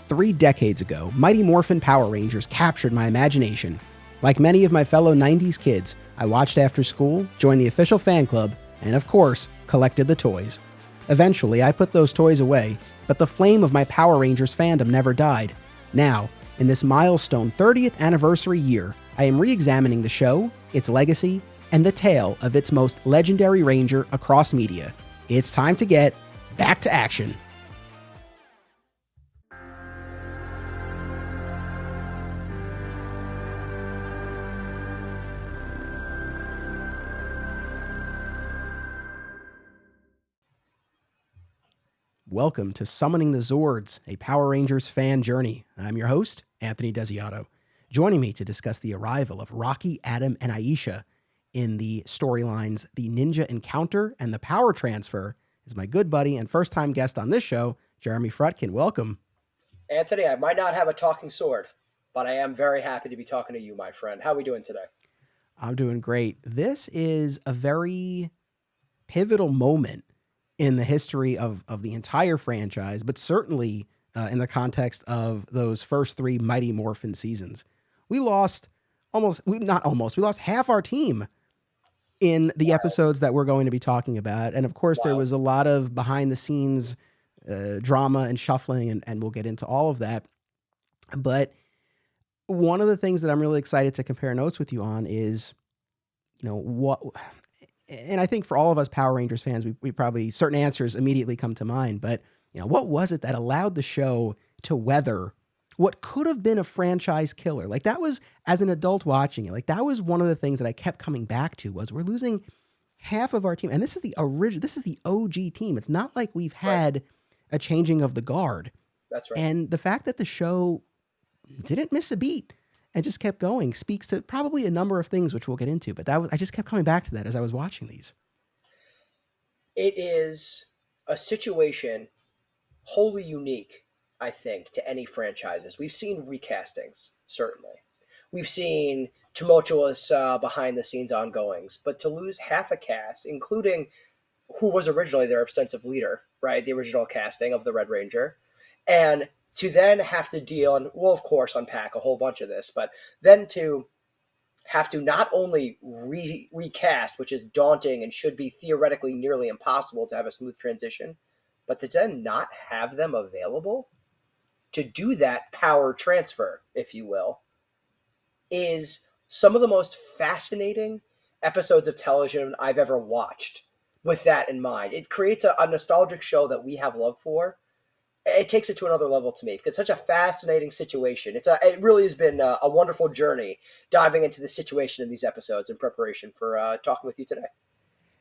3 decades ago, Mighty Morphin Power Rangers captured my imagination. Like many of my fellow 90s kids, I watched after school, joined the official fan club, and of course, collected the toys. Eventually, I put those toys away, but the flame of my Power Rangers fandom never died. Now, in this milestone 30th anniversary year, I am re-examining the show, its legacy, and the tale of its most legendary ranger across media. It's time to get back to action. Welcome to Summoning the ZORDS, a Power Rangers fan journey. I'm your host, Anthony Desiato. Joining me to discuss the arrival of Rocky, Adam, and Aisha in the storylines The Ninja Encounter and The Power Transfer is my good buddy and first-time guest on this show, Jeremy Frutkin. Welcome. Anthony, I might not have a talking sword, but I am very happy to be talking to you, my friend. How are we doing today? I'm doing great. This is a very pivotal moment in the history of the entire franchise, but certainly in the context of those first 3 Mighty Morphin seasons. We lost we lost half our team in the episodes that we're going to be talking about. And of course, there was a lot of behind the scenes drama and shuffling, and we'll get into all of that. But one of the things that I'm really excited to compare notes with you on is, and I think for all of us Power Rangers fans, we probably, certain answers immediately come to mind, but what was it that allowed the show to weather what could have been a franchise killer? Like, that was, as an adult watching it, like, that was one of the things that I kept coming back to, was we're losing half of our team. And this is the OG team. It's not like we've had a changing of the guard. That's right. And the fact that the show didn't miss a beat and just kept going speaks to probably a number of things, which we'll get into. But I just kept coming back to that as I was watching these. It is a situation wholly unique, I think, to any franchises. We've seen recastings, certainly. We've seen tumultuous behind-the-scenes ongoings. But to lose half a cast, including who was originally their extensive leader, right, the original casting of the Red Ranger, and to then have to deal, and we'll, of course, unpack a whole bunch of this, but then to have to not only recast, which is daunting and should be theoretically nearly impossible to have a smooth transition, but to then not have them available to do that power transfer, if you will, is some of the most fascinating episodes of television I've ever watched with that in mind. It creates a nostalgic show that we have love for. It takes it to another level to me because it's such a fascinating situation. It really has been a wonderful journey diving into the situation in these episodes in preparation for talking with you today.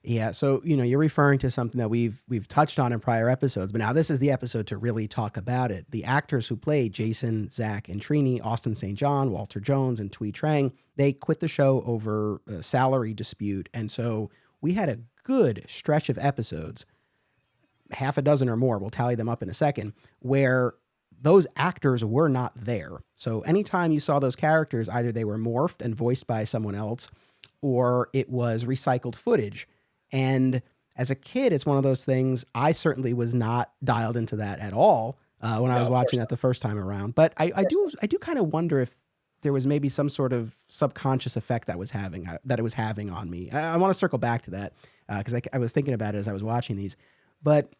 Yeah, so you're referring to something that we've touched on in prior episodes, but now this is the episode to really talk about it. The actors who played Jason, Zack, and Trini, Austin St. John, Walter Jones, and Thuy Trang, they quit the show over a salary dispute, and so we had a good stretch of episodes, half a dozen or more, we'll tally them up in a second, where those actors were not there. So anytime you saw those characters, either they were morphed and voiced by someone else, or it was recycled footage. And as a kid, it's one of those things, I certainly was not dialed into that at all when I was watching that the first time around. But I do kind of wonder if there was maybe some sort of subconscious effect that it was having on me. I want to circle back to that because I was thinking about it as I was watching these. But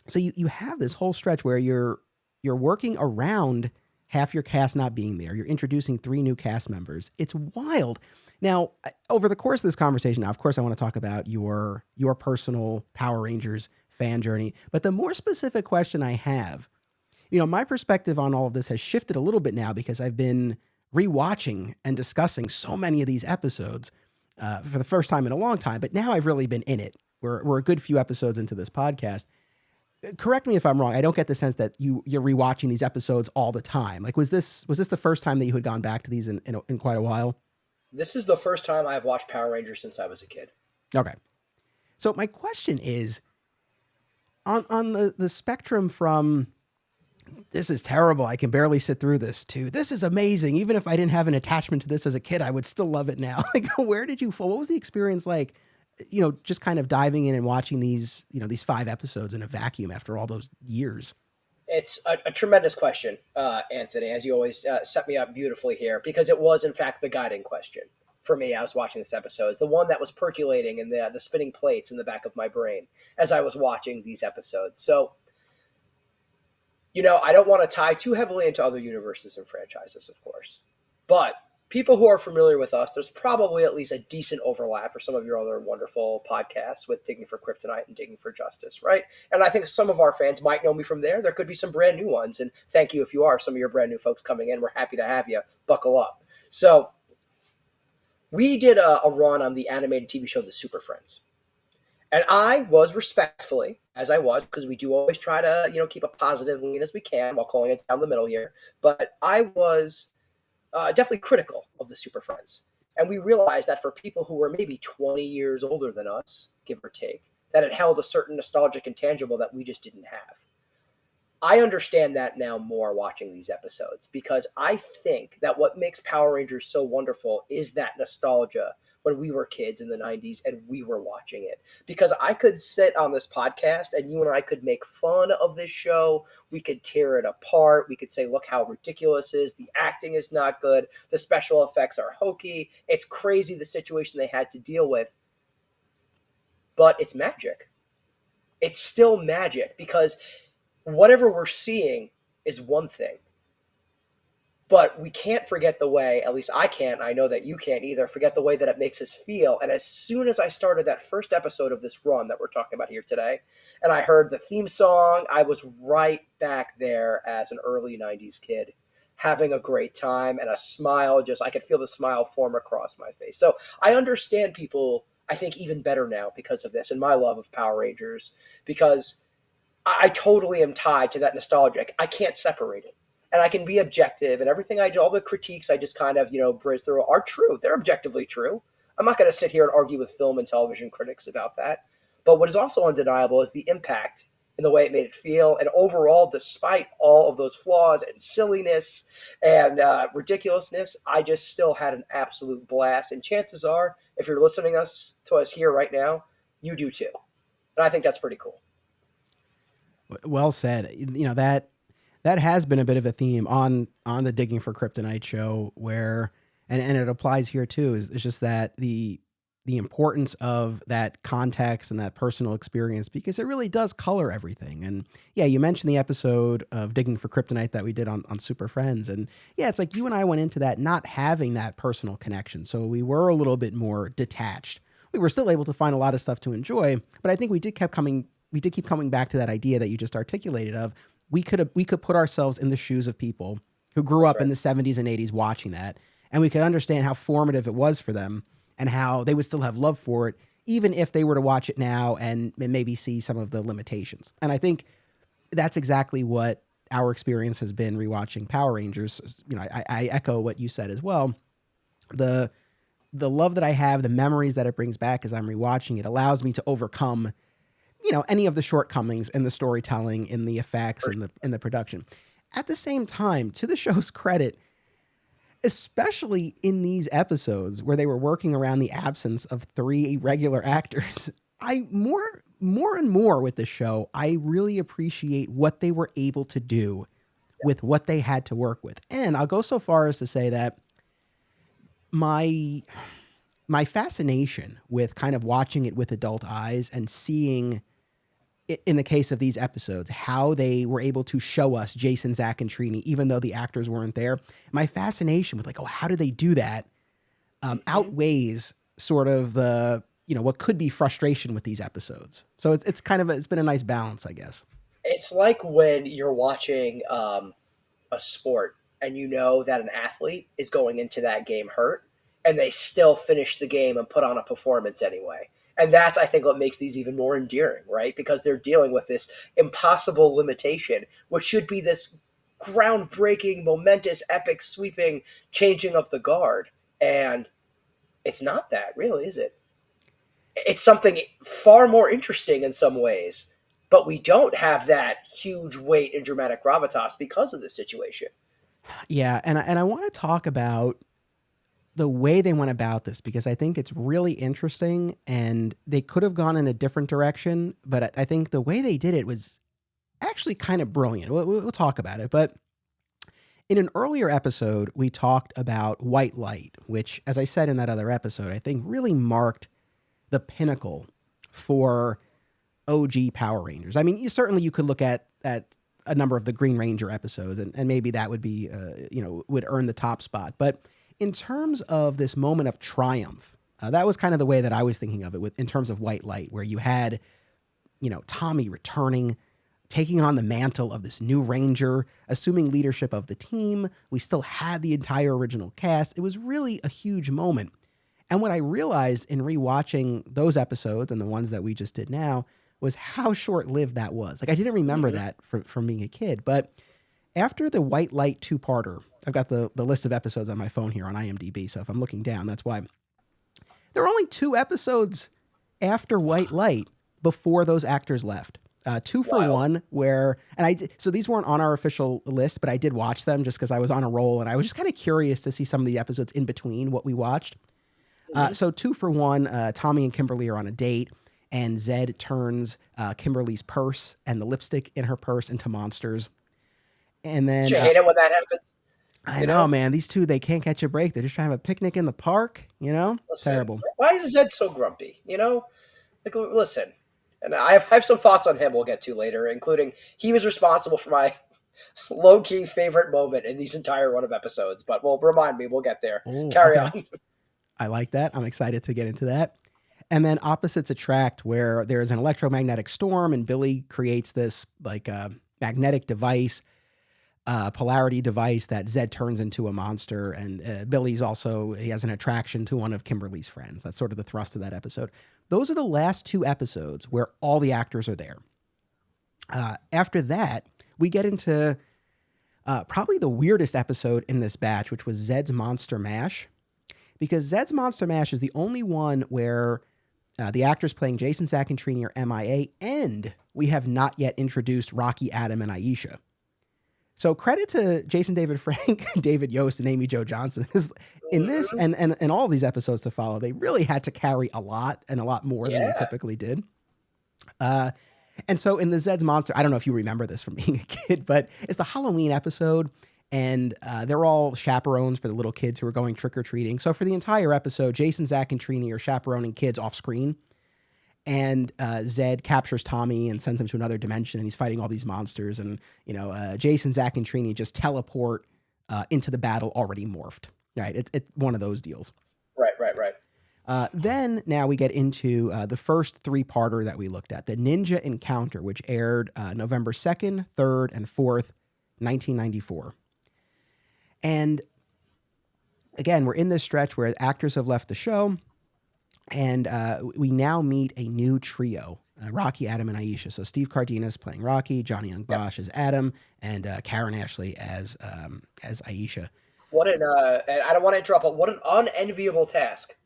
so you have this whole stretch where you're working around half your cast not being there. You're introducing 3 new cast members. It's wild. Now, over the course of this conversation, now, of course, I want to talk about your personal Power Rangers fan journey. But the more specific question I have, my perspective on all of this has shifted a little bit now because I've been rewatching and discussing so many of these episodes for the first time in a long time. But now I've really been in it. We're a good few episodes into this podcast. Correct me if I'm wrong. I don't get the sense that you're rewatching these episodes all the time. Like, was this the first time that you had gone back to these in quite a while? This is the first time I've watched Power Rangers since I was a kid. Okay. So my question is, on the spectrum from this is terrible, I can barely sit through this, to this is amazing, even if I didn't have an attachment to this as a kid, I would still love it now. Like, where did you fall? What was the experience like, just kind of diving in and watching these 5 episodes in a vacuum after all those years? It's a tremendous question, Anthony, as you always set me up beautifully here, because it was, in fact, the guiding question for me. I was watching this episode. It's the one that was percolating in the spinning plates in the back of my brain as I was watching these episodes. So, I don't want to tie too heavily into other universes and franchises, of course. But people who are familiar with us, there's probably at least a decent overlap for some of your other wonderful podcasts with Digging for Kryptonite and Digging for Justice, right? And I think some of our fans might know me from there. There could be some brand new ones. And thank you if you are some of your brand new folks coming in. We're happy to have you. Buckle up. So we did a run on the animated TV show The Super Friends. And I was respectfully, as I was, because we do always try to, keep a positive lean as we can while calling it down the middle here. But I was definitely critical of the Super Friends. And we realized that for people who were maybe 20 years older than us, give or take, that it held a certain nostalgic intangible that we just didn't have. I understand that now more watching these episodes, because I think that what makes Power Rangers so wonderful is that nostalgia when we were kids in the 90s and we were watching it. Because I could sit on this podcast and you and I could make fun of this show. We could tear it apart. We could say, look how ridiculous it is. The acting is not good. The special effects are hokey. It's crazy the situation they had to deal with. But it's magic. It's still magic, because whatever we're seeing is one thing. But we can't forget the way, at least I can't, I know that you can't either, forget the way that it makes us feel. And as soon as I started that first episode of this run that we're talking about here today, and I heard the theme song, I was right back there as an early 90s kid, having a great time, and a smile, I could feel the smile form across my face. So I understand people, I think, even better now because of this and my love of Power Rangers, because I totally am tied to that nostalgia. I can't separate it. And I can be objective, and everything I do, all the critiques I just kind of, breeze through are true. They're objectively true. I'm not going to sit here and argue with film and television critics about that. But what is also undeniable is the impact in the way it made it feel. And overall, despite all of those flaws and silliness and ridiculousness, I just still had an absolute blast. And chances are, if you're listening to us here right now, you do too. And I think that's pretty cool. Well said. That has been a bit of a theme on the Digging for Kryptonite show, where and it applies here too. Is it's just that the importance of that context and that personal experience, because it really does color everything. And yeah, you mentioned the episode of Digging for Kryptonite that we did on Super Friends, and yeah, it's like you and I went into that not having that personal connection, so we were a little bit more detached. We were still able to find a lot of stuff to enjoy, but I think we did keep coming back to that idea that you just articulated of we could put ourselves in the shoes of people who grew up in the 70s and 80s watching that, and we could understand how formative it was for them and how they would still have love for it, even if they were to watch it now and maybe see some of the limitations. And I think that's exactly what our experience has been rewatching Power Rangers. I echo what you said as well. The love that I have, the memories that it brings back as I'm rewatching it, allows me to overcome any of the shortcomings in the storytelling, in the effects, in the production. At the same time, to the show's credit, especially in these episodes where they were working around the absence of 3 regular actors, I more and more with the show, I really appreciate what they were able to do with what they had to work with. And I'll go so far as to say that my fascination with kind of watching it with adult eyes and seeing, in the case of these episodes, how they were able to show us Jason, Zack, and Trini, even though the actors weren't there. My fascination with how do they do that outweighs sort of the, what could be frustration with these episodes. So it's been a nice balance, I guess. It's like when you're watching a sport and you know that an athlete is going into that game hurt, and they still finish the game and put on a performance anyway. And that's, I think, what makes these even more endearing, right? Because they're dealing with this impossible limitation, which should be this groundbreaking, momentous, epic, sweeping changing of the guard. And it's not that, really, is it? It's something far more interesting in some ways, but we don't have that huge weight and dramatic gravitas because of this situation. Yeah, and I want to talk about the way they went about this, because I think it's really interesting, and they could have gone in a different direction, but I think the way they did it was actually kind of brilliant. We'll talk about it. But in an earlier episode, we talked about White Light, which, as I said in that other episode, I think really marked the pinnacle for OG Power Rangers. I mean, you could look at a number of the Green Ranger episodes, and maybe that would be, would earn the top spot. But in terms of this moment of triumph, that was kind of the way that I was thinking of it in terms of White Light, where you had, Tommy returning, taking on the mantle of this new Ranger, assuming leadership of the team. We still had the entire original cast. It was really a huge moment. And what I realized in rewatching those episodes and the ones that we just did now was how short-lived that was. Like, I didn't remember that from being a kid. But after the White Light two-parter, I've got the list of episodes on my phone here on IMDb, so if I'm looking down, that's why. There are only 2 episodes after White Light before those actors left. 2 for Wild. 1, where, so these weren't on our official list, but I did watch them just because I was on a roll, and I was just kind of curious to see some of the episodes in between what we watched. So 2 for 1, Tommy and Kimberly are on a date, and Zed turns Kimberly's purse and the lipstick in her purse into monsters. And then You hate it when that happens. I know, man. These two, they can't catch a break. They're just trying to have a picnic in the park, Listen, Terrible. Why is Zed so grumpy? Like, listen, and I have some thoughts on him we'll get to later, including he was responsible for my low-key favorite moment in these entire run of episodes. But remind me, we'll get there. Carry on. I like that. I'm excited to get into that. And then opposites attract, where there's an electromagnetic storm, and Billy creates this like magnetic device, polarity device that Zed turns into a monster. And Billy's he has an attraction to one of Kimberly's friends. That's sort of the thrust of that episode. Those are the last 2 episodes where all the actors are there. After that, we get into probably the weirdest episode in this batch, which was Zed's Monster Mash. Because Zed's Monster Mash is the only one where the actors playing Jason, Zack, and Trini are MIA, and we have not yet introduced Rocky, Adam, and Aisha. So credit to Jason David Frank, David Yost, and Amy Jo Johnson. In this and all of these episodes to follow, they really had to carry a lot more than they typically did. And so in the Zed's Monster, I don't know if you remember this from being a kid, but it's the Halloween episode, and they're all chaperones for the little kids who are going trick-or-treating. So for the entire episode, Jason, Zack, and Trini are chaperoning kids off screen. And Zed captures Tommy and sends him to another dimension, and he's fighting all these monsters. And, Jason, Zack, and Trini just teleport into the battle already morphed. Right? It's one of those deals. Right. Then now we get into the first 3-parter that we looked at, the Ninja Encounter, which aired November 2nd, 3rd, and 4th, 1994. And again, we're in this stretch where actors have left the show, and we now meet a new trio, Rocky, Adam, and Aisha. So Steve Cardenas playing Rocky, Johnny Young Bosch as Adam, and Karen Ashley as Aisha. And I don't want to interrupt, but what an unenviable task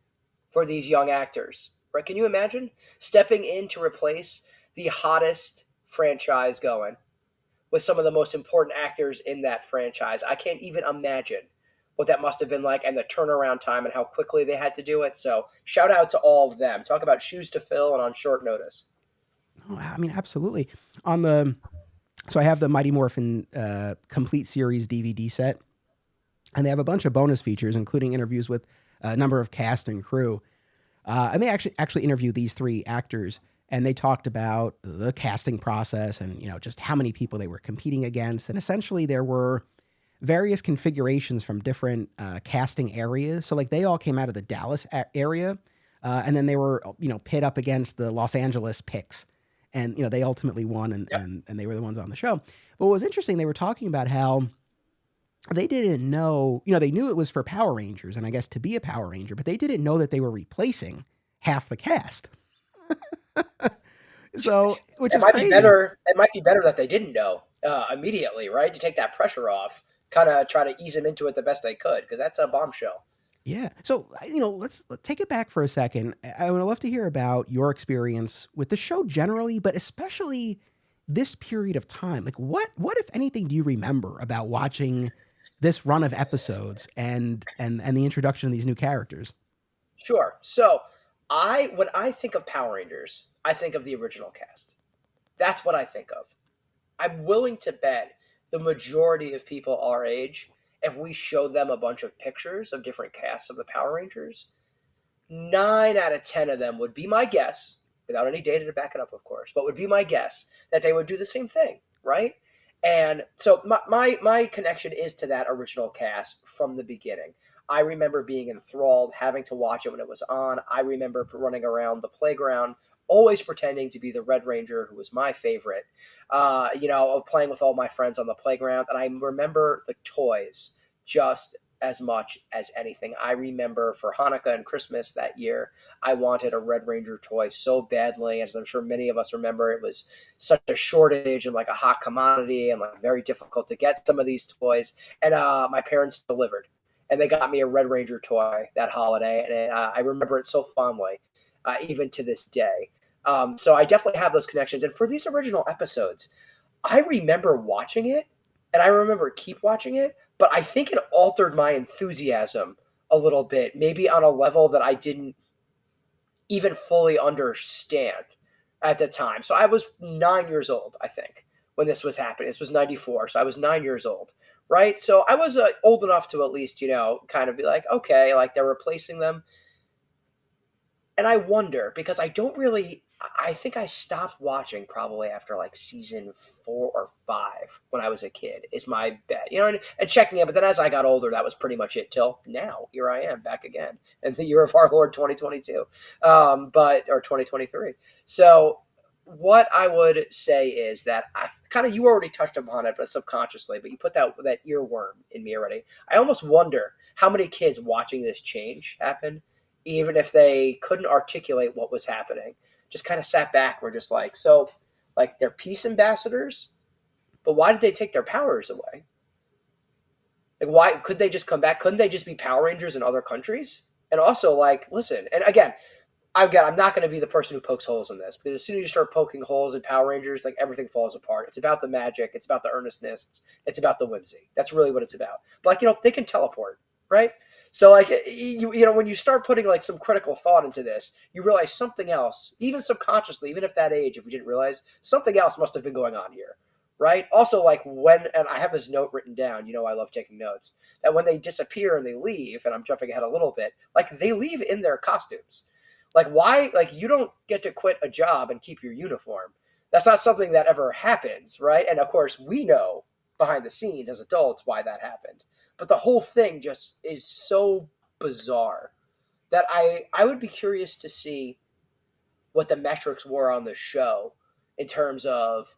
for these young actors, right? Can you imagine stepping in to replace the hottest franchise going with some of the most important actors in that franchise? I can't even imagine what that must have been like, and the turnaround time and how quickly they had to do it. So shout out to all of them. Talk about shoes to fill and on short notice. Oh, I mean, absolutely. So I have the Mighty Morphin complete series DVD set, and they have a bunch of bonus features, including interviews with a number of cast and crew. And they actually interviewed these 3 actors, and they talked about the casting process and, just how many people they were competing against. And essentially there were various configurations from different casting areas. So like they all came out of the Dallas area, and then they were, pit up against the Los Angeles picks. And, they ultimately won, and they were the ones on the show. But what was interesting, they were talking about how they didn't know, they knew it was for Power Rangers, and I guess to be a Power Ranger, but they didn't know that they were replacing half the cast. So, which is crazy. It might be better that they didn't know immediately, right? To take that pressure off, kind of try to ease them into it the best they could, because that's a bombshell. Yeah. So, let's take it back for a second. I would love to hear about your experience with the show generally, but especially this period of time. Like what if anything, do you remember about watching this run of episodes and the introduction of these new characters? Sure. So when I think of Power Rangers, I think of the original cast. That's what I think of. I'm willing to bet the majority of people our age, if we show them a bunch of pictures of different casts of the Power Rangers, 9 out of 10 of them would be my guess, without any data to back it up, of course, but would be my guess that they would do the same thing, right? And so my connection is to that original cast from the beginning. I remember being enthralled, having to watch it when it was on. I remember running around the playground, always pretending to be the Red Ranger, who was my favorite. Playing with all my friends on the playground, and I remember the toys just as much as anything. I remember for Hanukkah and Christmas that year, I wanted a Red Ranger toy so badly. As I'm sure many of us remember, it was such a shortage and like a hot commodity and like very difficult to get some of these toys. And my parents delivered and they got me a Red Ranger toy that holiday. And I remember it so fondly, even to this day. So I definitely have those connections. And for these original episodes, I remember watching it and I remember keep watching it, but I think it altered my enthusiasm a little bit, maybe on a level that I didn't even fully understand at the time. So I was 9 years old, I think, when this was happening. This was 94. So I was 9 years old, right? So I was old enough to at least, kind of be like, okay, like they're replacing them. And I wonder because I think I stopped watching probably after like season 4 or 5 when I was a kid, is my bet, and checking it. But then as I got older, that was pretty much it till now. Here I am back again in the year of our Lord 2022, or 2023. So what I would say is that you already touched upon it, but subconsciously, but you put that earworm in me already. I almost wonder how many kids watching this change happen, even if they couldn't articulate what was happening, just kind of sat back. We're just like, so like they're peace ambassadors, but why did they take their powers away? Like, why could they just come back? Couldn't they just be Power Rangers in other countries? And also, like, listen, and again, I'm not going to be the person who pokes holes in this, because as soon as you start poking holes in Power Rangers, like everything falls apart. It's about the magic. It's about the earnestness. It's about the whimsy. That's really what it's about. But like, they can teleport, right? So like, when you start putting like some critical thought into this, you realize something else, even subconsciously, even at that age, if we didn't realize, something else must have been going on here, right? Also, like and I have this note written down, I love taking notes, that when they disappear and they leave, and I'm jumping ahead a little bit, like they leave in their costumes. Like, why? Like, you don't get to quit a job and keep your uniform. That's not something that ever happens, right? And of course, we know behind the scenes as adults why that happened. But the whole thing just is so bizarre that I would be curious to see what the metrics were on the show in terms of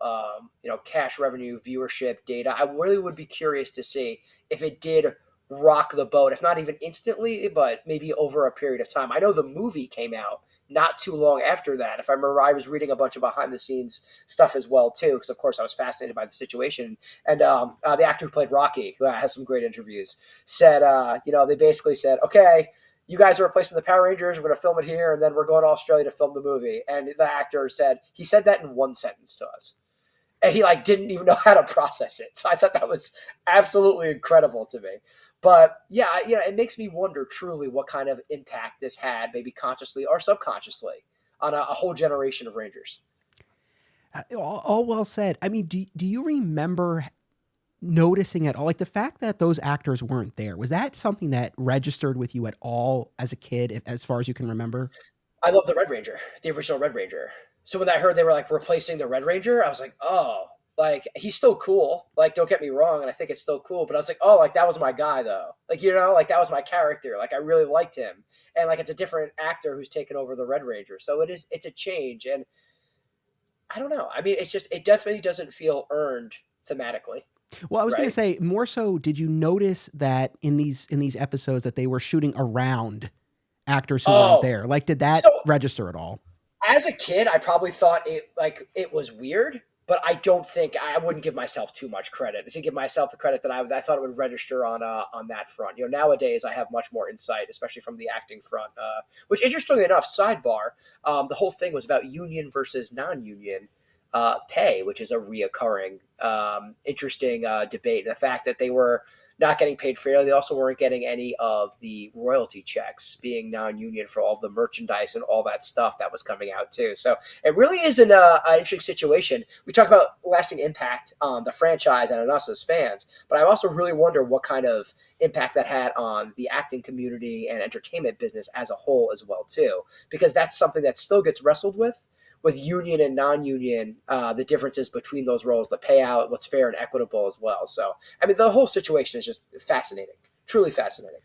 cash revenue, viewership, data. I really would be curious to see if it did rock the boat, if not even instantly, but maybe over a period of time. I know the movie came out not too long after that. If I remember, I was reading a bunch of behind the scenes stuff as well too, because of course I was fascinated by the situation. And the actor who played Rocky, who has some great interviews, said, they basically said, okay, you guys are replacing the Power Rangers. We're going to film it here, and then we're going to Australia to film the movie. And the actor said that in one sentence to us, and he like didn't even know how to process it. So I thought that was absolutely incredible to me. But yeah, it makes me wonder truly what kind of impact this had, maybe consciously or subconsciously, on a whole generation of Rangers. All well said. I mean, do you remember noticing at all, like the fact that those actors weren't there? Was that something that registered with you at all as a kid, as far as you can remember? I love the Red Ranger, the original Red Ranger. So when I heard they were like replacing the Red Ranger, I was like, oh, like he's still cool. Like, don't get me wrong, and I think it's still cool. But I was like, oh, like that was my guy though. Like, like that was my character. Like I really liked him, and like it's a different actor who's taken over the Red Ranger. So it's a change, and I don't know. I mean, it definitely doesn't feel earned thematically, Well, I was going to right? say more so. Did you notice that in these episodes that they were shooting around actors who weren't Oh, there? Like, did that so register at all? as a kid, I probably thought it was weird, but I don't think I wouldn't give myself too much credit. I should give myself the credit that I thought it would register on that front. Nowadays I have much more insight, especially from the acting front. Which, interestingly enough, sidebar, the whole thing was about union versus non-union pay, which is a reoccurring interesting debate. And the fact that they were not getting paid fairly, they also weren't getting any of the royalty checks, being non-union for all the merchandise and all that stuff that was coming out too. So it really is an interesting situation. We talk about lasting impact on the franchise and on us as fans, but I also really wonder what kind of impact that had on the acting community and entertainment business as a whole as well too, because that's something that still gets wrestled with union and non-union, the differences between those roles, the payout, what's fair and equitable as well. So, I mean, the whole situation is just fascinating, truly fascinating.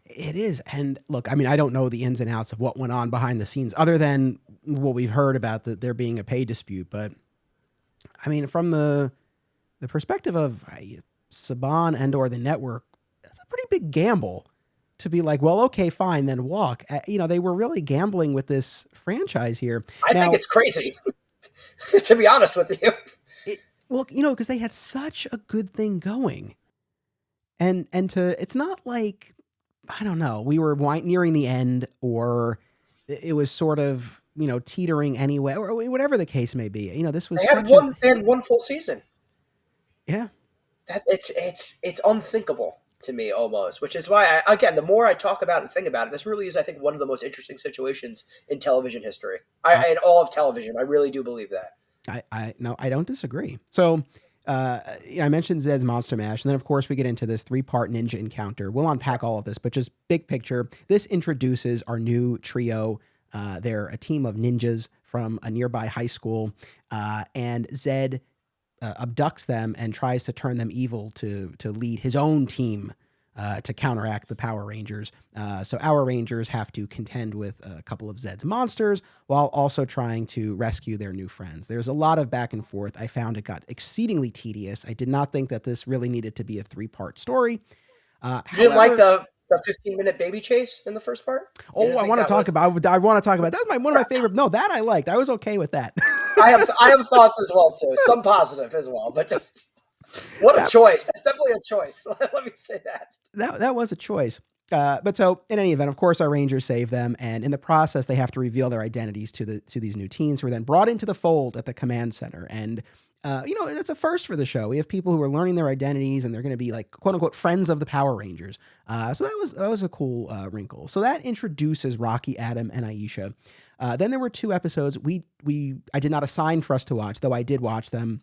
It is. And look, I mean, I don't know the ins and outs of what went on behind the scenes other than what we've heard about there being a pay dispute. But I mean, from the perspective of Saban and or the network, it's a pretty big gamble to be like, well, okay, fine, then walk. They were really gambling with this franchise here. I think Now, it's crazy, to be honest with you. well, because they had such a good thing going, and it's not like, I don't know, we were nearing the end, or it was sort of teetering anyway, or whatever the case may be. This was such a They had one full season. yeah. That it's unthinkable to me almost, which is why again, the more I talk about and think about it, this really is, I think, one of the most interesting situations in television history. In all of television, I really do believe that. I no, I don't disagree. So, I mentioned Zed's Monster Mash, and then of course we get into this 3-part ninja encounter. We'll unpack all of this, but just big picture, this introduces our new trio. They're a team of ninjas from a nearby high school, and Zed abducts them and tries to turn them evil to lead his own team to counteract the Power Rangers. So our Rangers have to contend with a couple of Zed's monsters while also trying to rescue their new friends. There's a lot of back and forth. I found it got exceedingly tedious. I did not think that this really needed to be a 3-part story. You didn't like the 15-minute baby chase in the first part? Oh, I want to talk about. I want to talk about. That's one of my favorite. No, that I liked. I was okay with that. I have thoughts as well too. Some positive as well, but just what a choice. That's definitely a choice. Let me say that. That was a choice. But so in any event, of course, our Rangers save them, and in the process, they have to reveal their identities to these new teens who are then brought into the fold at the command center. And it's a first for the show. We have people who are learning their identities, and they're going to be like quote unquote friends of the Power Rangers. So that was a cool wrinkle. So that introduces Rocky, Adam, and Aisha. Then there were 2 episodes I did not assign for us to watch, though I did watch them.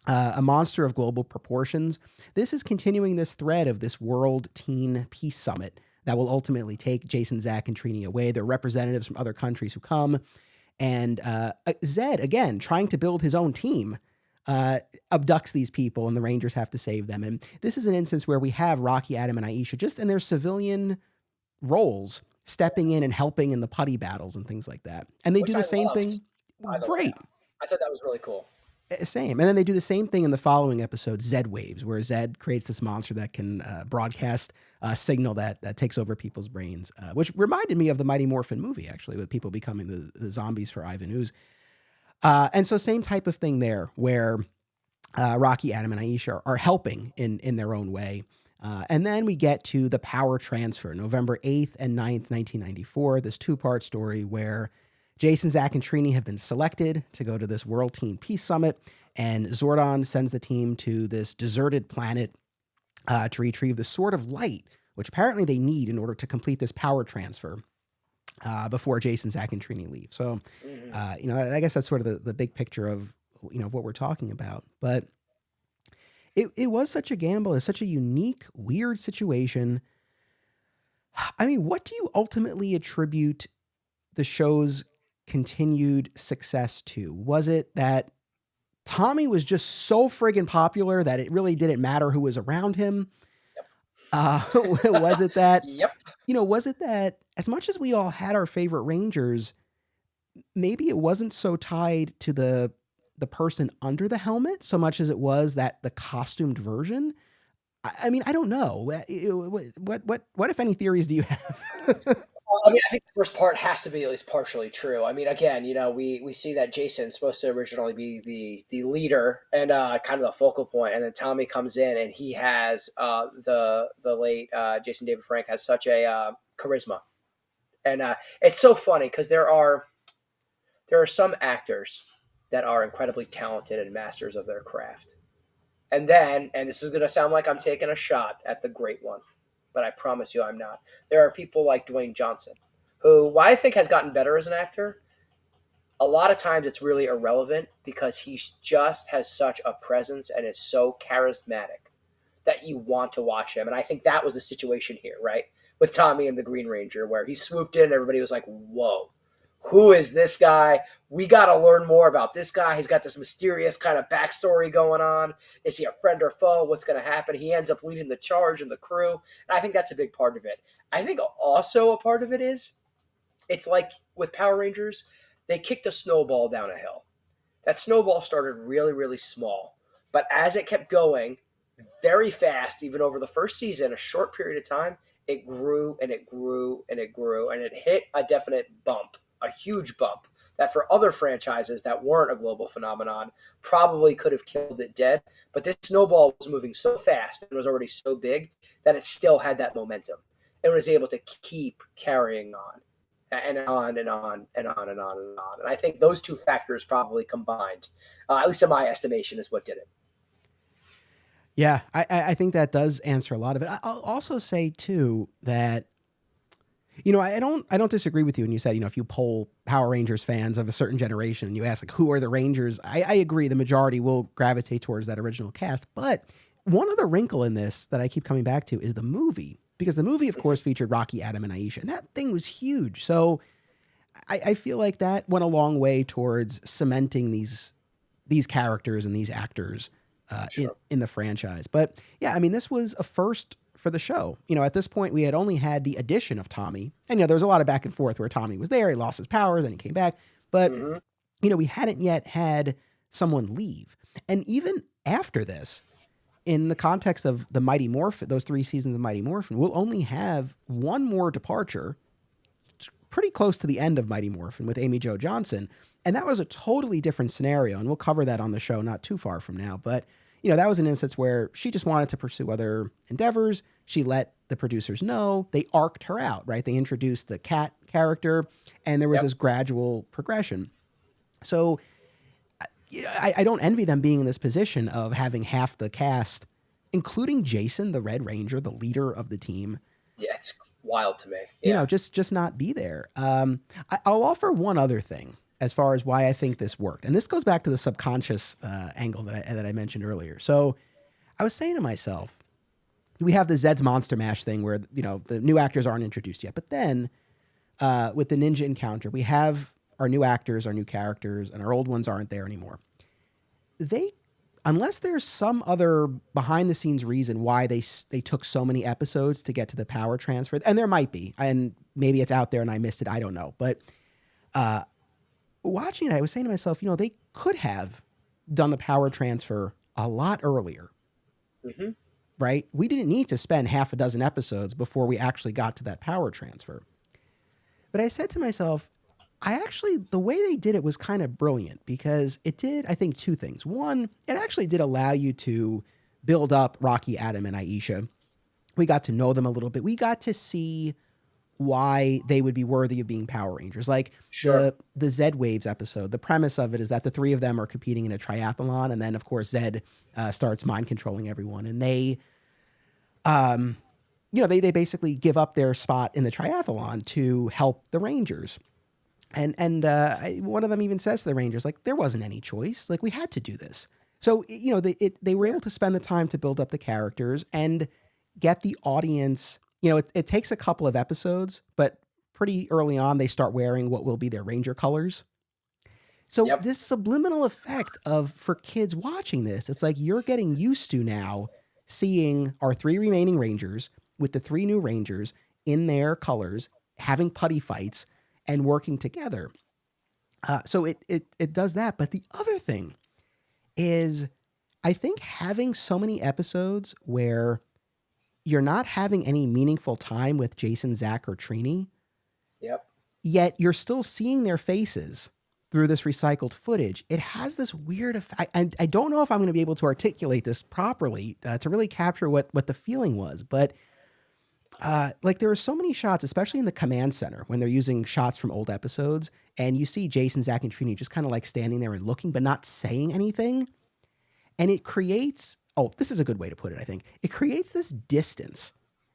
A Monster of Global Proportions. This is continuing this thread of this World Teen Peace Summit that will ultimately take Jason, Zack, and Trini away. They're representatives from other countries who come. And Zed, again, trying to build his own team, abducts these people, and the Rangers have to save them. And this is an instance where we have Rocky, Adam, and Aisha just in their civilian roles, stepping in and helping in the putty battles and things like that. And they do the same thing. Great. I thought that was really cool. Same. And then they do the same thing in the following episode, Zed Waves, where Zed creates this monster that can broadcast a signal that takes over people's brains, which reminded me of the Mighty Morphin movie, actually, with people becoming the zombies for Ivan Ooze. And so same type of thing there, where Rocky, Adam, and Aisha are helping in their own way. And then we get to the power transfer, November 8th and 9th, 1994, this 2-part story where Jason, Zack, and Trini have been selected to go to this World Teen Peace Summit, and Zordon sends the team to this deserted planet to retrieve the Sword of Light, which apparently they need in order to complete this power transfer before Jason, Zack, and Trini leave. So, I guess that's sort of the big picture of what we're talking about. But it was such a gamble. It's such a unique, weird situation. I mean, what do you ultimately attribute the show's continued success to? Was it that Tommy was just so friggin' popular that it really didn't matter who was around him? Was it that, Yep. Was it that as much as we all had our favorite Rangers, maybe it wasn't so tied to the person under the helmet so much as it was that the costumed version? I mean, I don't know. What if any theories do you have? I mean, I think the first part has to be at least partially true. I mean, again, we see that Jason's supposed to originally be the leader and kind of the focal point, and then Tommy comes in and he has the late Jason David Frank has such a charisma, and it's so funny because there are some actors that are incredibly talented and masters of their craft. And then, and this is going to sound like I'm taking a shot at the great one, but I promise you I'm not. There are people like Dwayne Johnson, who I think has gotten better as an actor. A lot of times it's really irrelevant because he just has such a presence and is so charismatic that you want to watch him. And I think that was the situation here, right? With Tommy and the Green Ranger, where he swooped in and everybody was like, whoa, who is this guy? We got to learn more about this guy. He's got this mysterious kind of backstory going on. Is he a friend or foe? What's going to happen? He ends up leading the charge and the crew. And I think that's a big part of it. I think also a part of it is, it's like with Power Rangers, they kicked a snowball down a hill. That snowball started really, really small. But as it kept going very fast, even over the first season, a short period of time, it grew and it grew and it grew. And it hit a definite bump, a huge bump, that for other franchises that weren't a global phenomenon probably could have killed it dead. But this snowball was moving so fast and was already so big that it still had that momentum. It was able to keep carrying on. And on and on and on and on and on. And I think those two factors probably combined, at least in my estimation, is what did it. Yeah, I think that does answer a lot of it. I'll also say too that, you know, I don't disagree with you when you said, you know, if you poll Power Rangers fans of a certain generation and you ask like who are the Rangers, I agree the majority will gravitate towards that original cast. But one other wrinkle in this that I keep coming back to is the movie. Because the movie, of course, featured Rocky, Adam, and Aisha. And that thing was huge. So I feel like that went a long way towards cementing these characters and these actors Sure. in the franchise. But yeah, I mean, this was a first for the show. You know, at this point, we had only had the addition of Tommy. And, you know, there was a lot of back and forth where Tommy was there. He lost his powers and he came back. But, you know, we hadn't yet had someone leave. And even after this, in the context of the Mighty Morphin, those 3 seasons of Mighty Morphin, we'll only have one more departure. It's pretty close to the end of Mighty Morphin with Amy Jo Johnson. And that was a totally different scenario. And we'll cover that on the show not too far from now. But, you know, that was an instance where she just wanted to pursue other endeavors. She let the producers know. They arced her out, right? They introduced the cat character and there was this gradual progression. So I don't envy them being in this position of having half the cast, including Jason, the Red Ranger, the leader of the team. Yeah, it's wild to me. Yeah. You know, just not be there. I'll offer one other thing as far as why I think this worked. And this goes back to the subconscious angle that I mentioned earlier. So I was saying to myself, we have the Zed's Monster Mash thing where, you know, the new actors aren't introduced yet. But then with the Ninja Encounter, we have our new actors, our new characters, and our old ones aren't there anymore. Unless there's some other behind the scenes reason why they took so many episodes to get to the power transfer, and there might be, and maybe it's out there and I missed it, I don't know. But watching it, I was saying to myself, you know, they could have done the power transfer a lot earlier, right? We didn't need to spend half a dozen episodes before we actually got to that power transfer. But I said to myself, the way they did it was kind of brilliant because it did, I think, 2 things. One, it actually did allow you to build up Rocky, Adam, and Aisha. We got to know them a little bit. We got to see why they would be worthy of being Power Rangers. Like the Zed Waves episode, the premise of it is that the 3 of them are competing in a triathlon. And then, of course, Zed starts mind controlling everyone. And they, you know, they basically give up their spot in the triathlon to help the Rangers. And one of them even says to the Rangers, like, there wasn't any choice. Like, we had to do this. So, you know, they were able to spend the time to build up the characters and get the audience. You know, it takes a couple of episodes, but pretty early on, they start wearing what will be their Ranger colors. So this subliminal effect for kids watching this, it's like you're getting used to now seeing our 3 remaining Rangers with the 3 new Rangers in their colors, having putty fights, and working together. So it does that. But the other thing is, I think having so many episodes where you're not having any meaningful time with Jason, Zack, or Trini, yet you're still seeing their faces through this recycled footage. It has this weird effect. I don't know if I'm going to be able to articulate this properly to really capture what the feeling was. But Like there are so many shots, especially in the command center when they're using shots from old episodes, and you see Jason, Zack, and Trini just kind of like standing there and looking, but not saying anything. And it creates, oh, this is a good way to put it, I think. It creates this distance,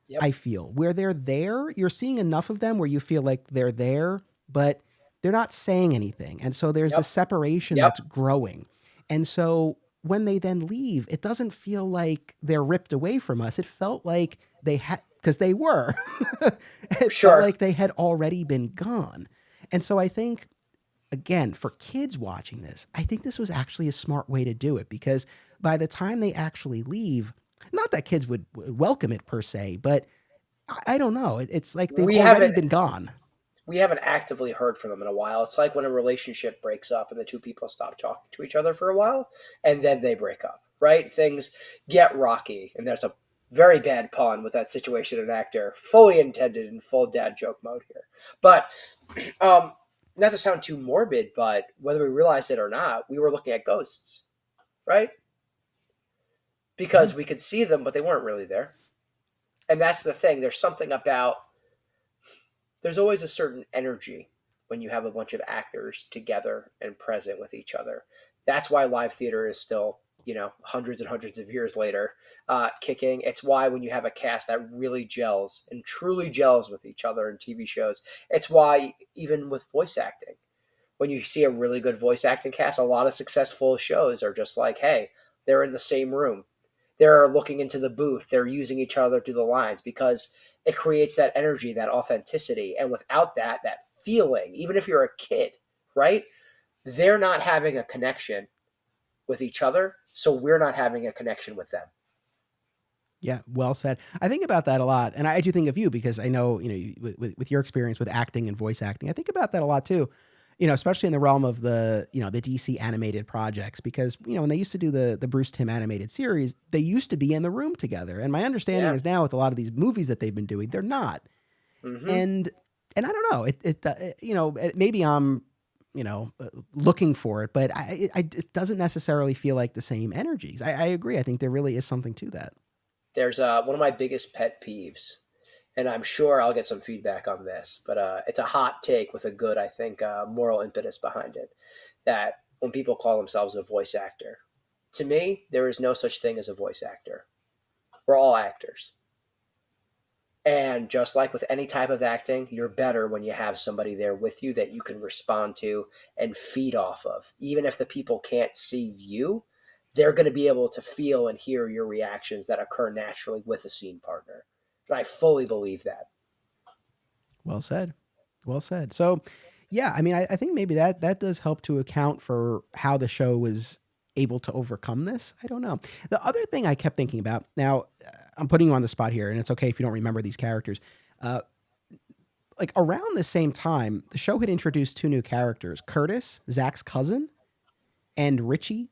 Yep. I feel, where they're there. You're seeing enough of them where you feel like they're there, but they're not saying anything. And so there's this Yep. separation Yep. that's growing. And so when they then leave, it doesn't feel like they're ripped away from us. It felt like they had, because they were, it felt Sure. like they had already been gone. And so I think, again, for kids watching this, I think this was actually a smart way to do it because by the time they actually leave, not that kids would welcome it per se, but I don't know. It's like they've We already haven't been gone. we haven't actively heard from them in a while. It's like when a relationship breaks up and the two people stop talking to each other for a while and then they break up, right? Things get rocky, and there's a very bad pun with that situation and actor, fully intended in full dad joke mode here. But um, not to sound too morbid, but whether we realized it or not, we were looking at ghosts, right? Yeah. Because we could see them, but they weren't really there. And that's the thing. There's always a certain energy when you have a bunch of actors together and present with each other. That's why live theater is still, hundreds and hundreds of years later, kicking. It's why when you have a cast that really gels and truly gels with each other in TV shows, it's why even with voice acting, when you see a really good voice acting cast, a lot of successful shows are just like, hey, they're in the same room. They're looking into the booth. They're using each other through the lines because it creates that energy, that authenticity. And without that feeling, even if you're a kid, right? They're not having a connection with each other. So we're not having a connection with them. Yeah, well said. I think about that a lot, and I do think of you because I know with your experience with acting and voice acting, I think about that a lot too. Especially in the realm of the DC animated projects, because when they used to do the Bruce Timm animated series, they used to be in the room together, and my understanding Yeah. is now with a lot of these movies that they've been doing, they're not, Mm-hmm. and I don't know, maybe I'm looking for it, but it doesn't necessarily feel like the same energies. I agree. I think there really is something to that. There's one of my biggest pet peeves, and I'm sure I'll get some feedback on this, but it's a hot take with a good, I think, moral impetus behind it. That when people call themselves a voice actor, to me, there is no such thing as a voice actor. We're all actors. And just like with any type of acting, you're better when you have somebody there with you that you can respond to and feed off of. Even if the people can't see you, they're going to be able to feel and hear your reactions that occur naturally with a scene partner. And I fully believe that. Well said. Well said. So, yeah, I mean, I think maybe that does help to account for how the show was able to overcome this. I don't know. The other thing I kept thinking about now, I'm putting you on the spot here, and it's okay if you don't remember these characters. Uh, like around the same time, the show had introduced two new characters: Curtis, Zach's cousin, and Richie,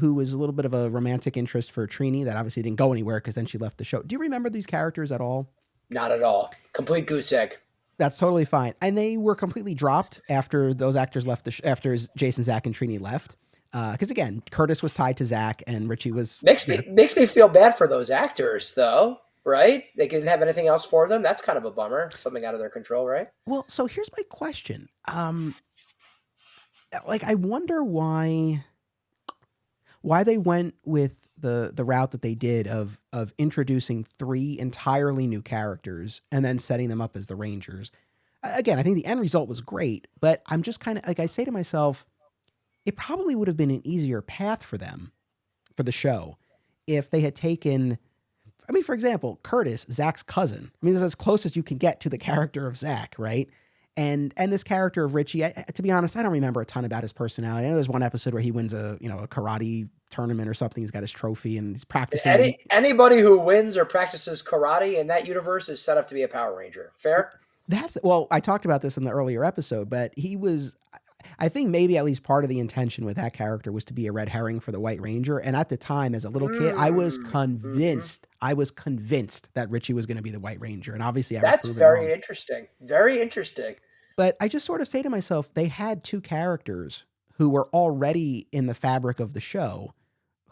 who was a little bit of a romantic interest for Trini that obviously didn't go anywhere because then she left the show. Do you remember these characters at all? Not at all. Complete goose egg. That's totally fine. And they were completely dropped after those actors left after Jason, Zach, and Trini left. Because again, Curtis was tied to Zach, and Richie was Makes me feel bad for those actors, though. Right? They didn't have anything else for them. That's kind of a bummer. Something out of their control, right? well. So here's my question. Like I wonder why they went with the route that they did of introducing three entirely new characters and then setting them up as the Rangers. Again, I think the end result was great, but I'm just kind of like I say to myself, it probably would have been an easier path for them for the show if they had taken. I mean, for example, Curtis, Zach's cousin. I mean, this is as close as you can get to the character of Zach, right? And this character of Richie, to be honest, I don't remember a ton about his personality. I know there's one episode where he wins a karate tournament or something. He's got his trophy and he's practicing. Anybody who wins or practices karate in that universe is set up to be a Power Ranger. Fair? Well, I talked about this in the earlier episode, but he was. I think maybe at least part of the intention with that character was to be a red herring for the White Ranger. And at the time, as a little kid, I was Mm-hmm. convinced. I was convinced that Richie was going to be the White Ranger, and obviously, I was That's proven very wrong. interesting. Very interesting. But I just sort of say to myself, they had two characters who were already in the fabric of the show,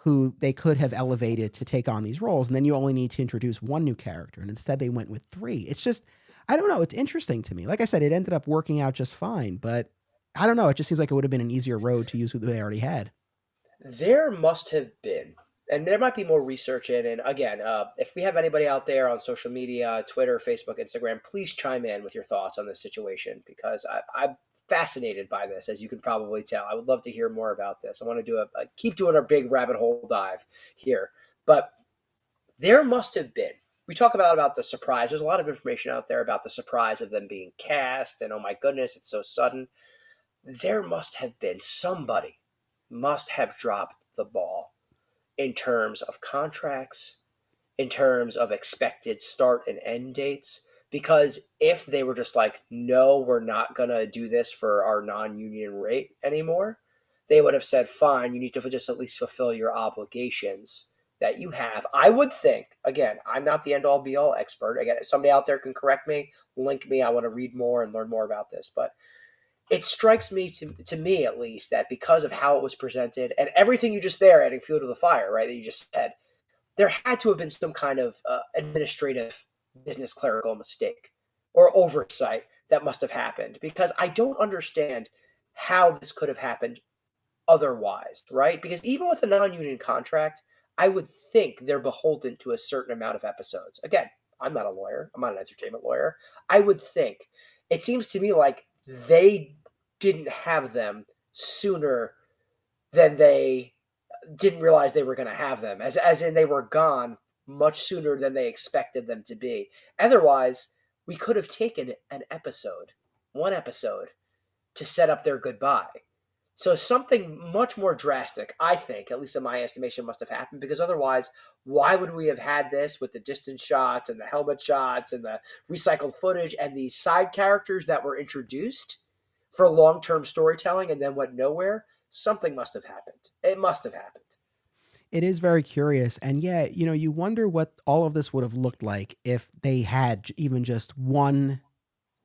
who they could have elevated to take on these roles, and then you only need to introduce one new character, and instead they went with three. It's just, I don't know. It's interesting to me. Like I said, it ended up working out just fine, but I don't know. It just seems like it would have been an easier road to use who they already had. There must have been, and there might be more research in. And again, if we have anybody out there on social media, Twitter, Facebook, Instagram, please chime in with your thoughts on this situation because I'm fascinated by this, as you can probably tell. I would love to hear more about this. I want to do keep doing a big rabbit hole dive here, but there must have been. We talk about the surprise. There's a lot of information out there about the surprise of them being cast, and oh my goodness, it's so sudden. There must have been somebody must have dropped the ball in terms of contracts, in terms of expected start and end dates. Because if they were just like, no, we're not going to do this for our non union rate anymore, they would have said, fine, you need to just at least fulfill your obligations that you have. I would think, again, I'm not the end all be all expert. Again, if somebody out there can correct me, link me. I want to read more and learn more about this. But it strikes me, to me at least, that because of how it was presented and everything you just there adding fuel to the fire, right, that you just said, there had to have been some kind of administrative business clerical mistake or oversight that must have happened because I don't understand how this could have happened otherwise, right? Because even with a non-union contract, I would think they're beholden to a certain amount of episodes. Again, I'm not a lawyer. I'm not an entertainment lawyer. I would think. It seems to me like they didn't have them sooner than they didn't realize they were going to have them, as in they were gone much sooner than they expected them to be. Otherwise, we could have taken one episode, to set up their goodbye. So something much more drastic, I think, at least in my estimation, must have happened because otherwise, why would we have had this with the distance shots and the helmet shots and the recycled footage and these side characters that were introduced for long-term storytelling and then went nowhere? Something must have happened. It must have happened. It is very curious. And yeah, you wonder what all of this would have looked like if they had even just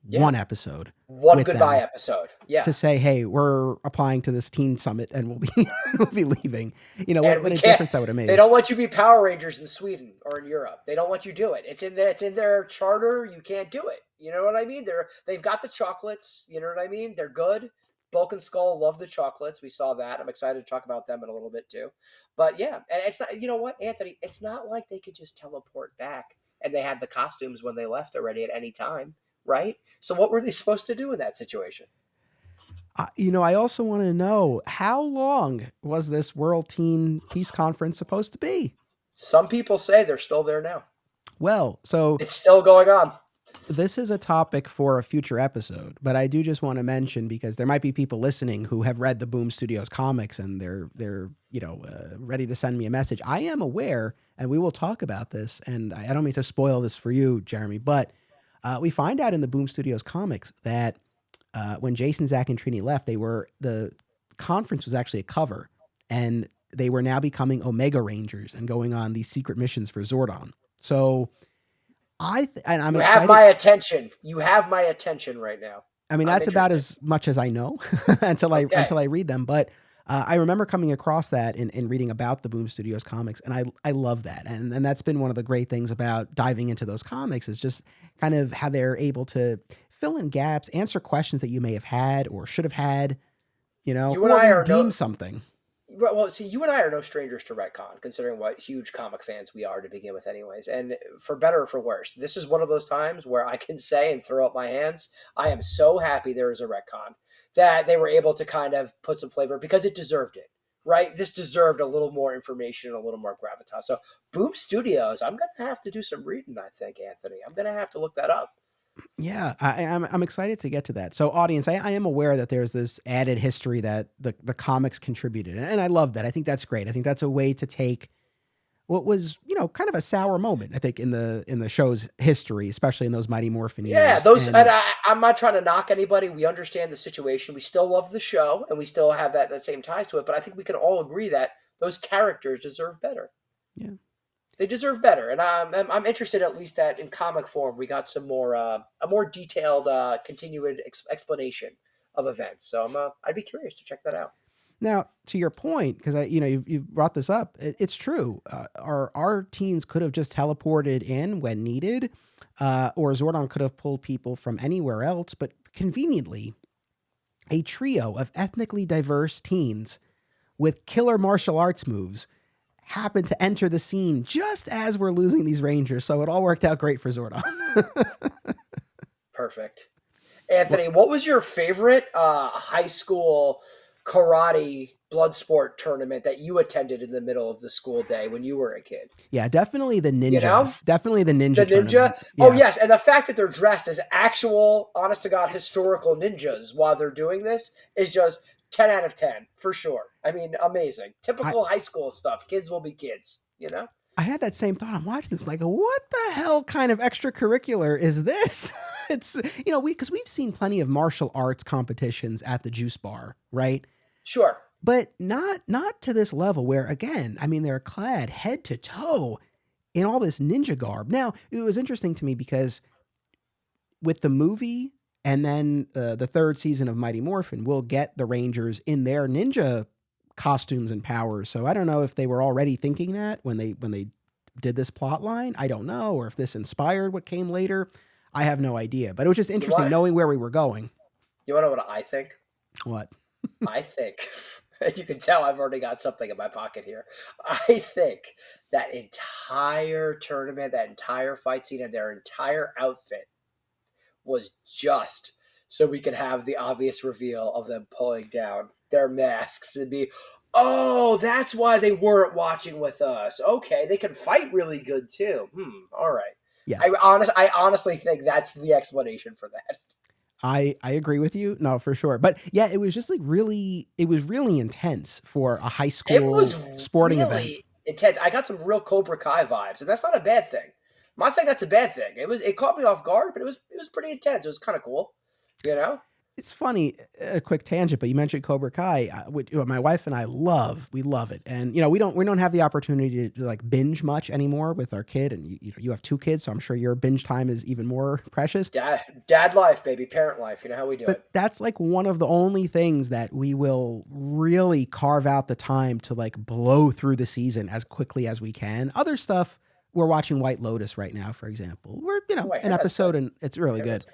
Yeah. one episode One with goodbye them episode. Yeah. to say, hey, we're applying to this teen summit and we'll be we'll be leaving. And What we a can't. difference that would have They made. don't want you to be Power Rangers in Sweden or in Europe. They don't want you to do it. It's in there. It's in their charter. You can't do it. You know what I mean? They've got the chocolates. You know what I mean? They're good. Bulk and Skull love the chocolates. We saw that. I'm excited to talk about them in a little bit too. But yeah, and it's not. You know what, Anthony? It's not like they could just teleport back and they had the costumes when they left already at any time, right? So what were they supposed to do in that situation? I also want to know how long was this World Teen Peace Conference supposed to be? Some people say they're still there now. Well, so It's still going on. this is a topic for a future episode, but I do just want to mention because there might be people listening who have read the Boom Studios comics and they're ready to send me a message. I am aware, and we will talk about this. And I don't mean to spoil this for you, Jeremy, but we find out in the Boom Studios comics that when Jason, Zack, and Trini left, the conference was actually a cover, and they were now becoming Omega Rangers and going on these secret missions for Zordon. So I'm You have excited. my attention. You have my attention right now. I mean, I'm that's about interested. as much as I know until Okay. I read them. But I remember coming across that in reading about the Boom Studios comics, and I love that. And that's been one of the great things about diving into those comics is just kind of how they're able to fill in gaps, answer questions that you may have had or should have had, You and or I are redeem no something. well, see, you and I are no strangers to retcon, considering what huge comic fans we are to begin with, anyways. And for better or for worse, this is one of those times where I can say and throw up my hands. I am so happy there is a retcon that they were able to kind of put some flavor because it deserved it, right? This deserved a little more information, a little more gravitas. So, Boom Studios, I'm gonna have to do some reading. I think, Anthony, I'm gonna have to look that up. Yeah, I'm excited to get to that. So, audience, I am aware that there's this added history that the comics contributed, and I love that. I think that's great. I think that's a way to take what was kind of a sour moment. I think in the show's history, especially in those Mighty Morphin Yeah, years, those, and and I'm not trying to knock anybody. We understand the situation. We still love the show, and we still have that same ties to it. But I think we can all agree that those characters deserve better. yeah, They deserve better, and I'm interested at least that in comic form we got some more a more detailed, continued explanation of events. So I'd be curious to check that out. Now, to your point, because you've brought this up, it's true. Our teens could have just teleported in when needed, or Zordon could have pulled people from anywhere else. But conveniently, a trio of ethnically diverse teens with killer martial arts moves happened to enter the scene just as we're losing these Rangers. So it all worked out great for Zordon. Perfect. Anthony, what was your favorite high school karate blood sport tournament that you attended in the middle of the school day when you were a kid? Yeah, definitely the ninja. You know? Definitely the The ninja ninja? tournament. Oh, Yeah. yes. And the fact that they're dressed as actual, honest to God, historical ninjas while they're doing this is just 10 out of 10, for sure. I mean, amazing. I, Typical high school stuff. Kids will be kids, you know? I had that same thought. I'm watching this, like, what the hell kind of extracurricular is this? It's, because we've seen plenty of martial arts competitions at the juice bar, right? Sure. But not to this level where, again, I mean, they're clad head to toe in all this ninja garb. Now, it was interesting to me because with the movie and then the third season of Mighty Morphin, we'll get the Rangers in their ninja costumes and powers. So I don't know if they were already thinking that when they did this plot line. I don't know, or if this inspired what came later. I have no idea. But it was just interesting knowing where we were going. You want to know what I think? What? I think, you can tell I've already got something in my pocket here. I think that entire tournament, that entire fight scene, and their entire outfit was just so we could have the obvious reveal of them pulling down their masks and be, oh, that's why they weren't watching with us. Okay, they can fight really good too. All right. Yes. I honestly think that's the explanation for that. I agree with you. No, for sure. But yeah, it was just like it was really intense for a high school It was sporting event. really intense. I got some real Cobra Kai vibes, and that's not a bad thing. I'm not saying that's a bad thing. It caught me off guard, but it was pretty intense. It was kind of cool, you know. It's funny, a quick tangent, but you mentioned Cobra Kai. My wife and I we love it, and we don't have the opportunity to like binge much anymore with our kid, and you have two kids, so I'm sure your binge time is even more precious. Dad life, baby, parent life. You know how we do it. But that's like one of the only things that we will really carve out the time to like blow through the season as quickly as we can. Other stuff, we're watching White Lotus right now, for example. We're an episode, and it's really good.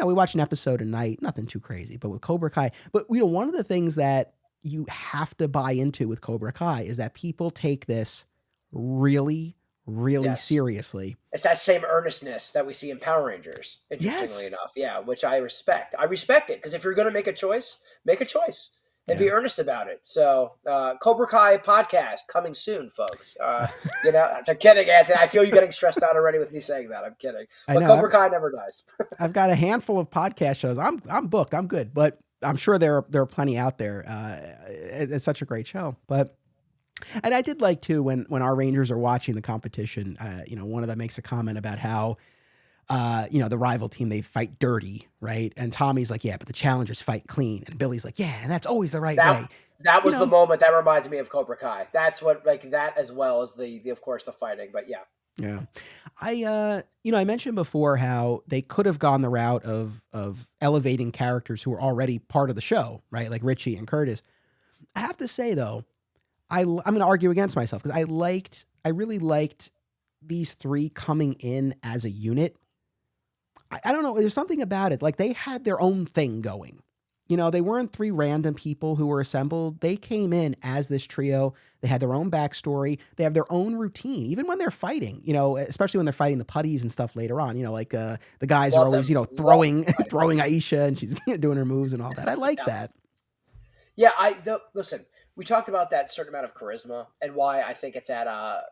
We watch an episode a night, nothing too crazy, but with Cobra Kai. But one of the things that you have to buy into with Cobra Kai is that people take this really, really seriously. It's that same earnestness that we see in Power Rangers, interestingly enough. Yeah, which I respect. I respect it, because if you're going to make a choice and be earnest about it. So, Cobra Kai podcast coming soon, folks. I'm kidding, Anthony. I feel you getting stressed out already with me saying that. I'm kidding. But Cobra Kai never dies. I've got a handful of podcast shows. I'm booked. I'm good, but I'm sure there are plenty out there. It's such a great show. And I did like too when our Rangers are watching the competition. One of them makes a comment about how the rival team, they fight dirty, right? And Tommy's like, yeah, but the challengers fight clean. And Billy's like, yeah, and that's always the right way. That was the moment that reminds me of Cobra Kai. That's what, like, that as well as the of course the fighting, but yeah. Yeah. I mentioned before how they could have gone the route of elevating characters who were already part of the show, right? Like Richie and Curtis. I have to say though, I'm going to argue against myself because I really liked these three coming in as a unit. I don't know. There's something about it. Like they had their own thing going. They weren't three random people who were assembled. They came in as this trio. They had their own backstory. They have their own routine, even when they're fighting, especially when they're fighting the putties and stuff later on, the guys are always, throwing Aisha and she's doing her moves and all that. I like that. Yeah. Listen, we talked about that certain amount of charisma and why I think it's at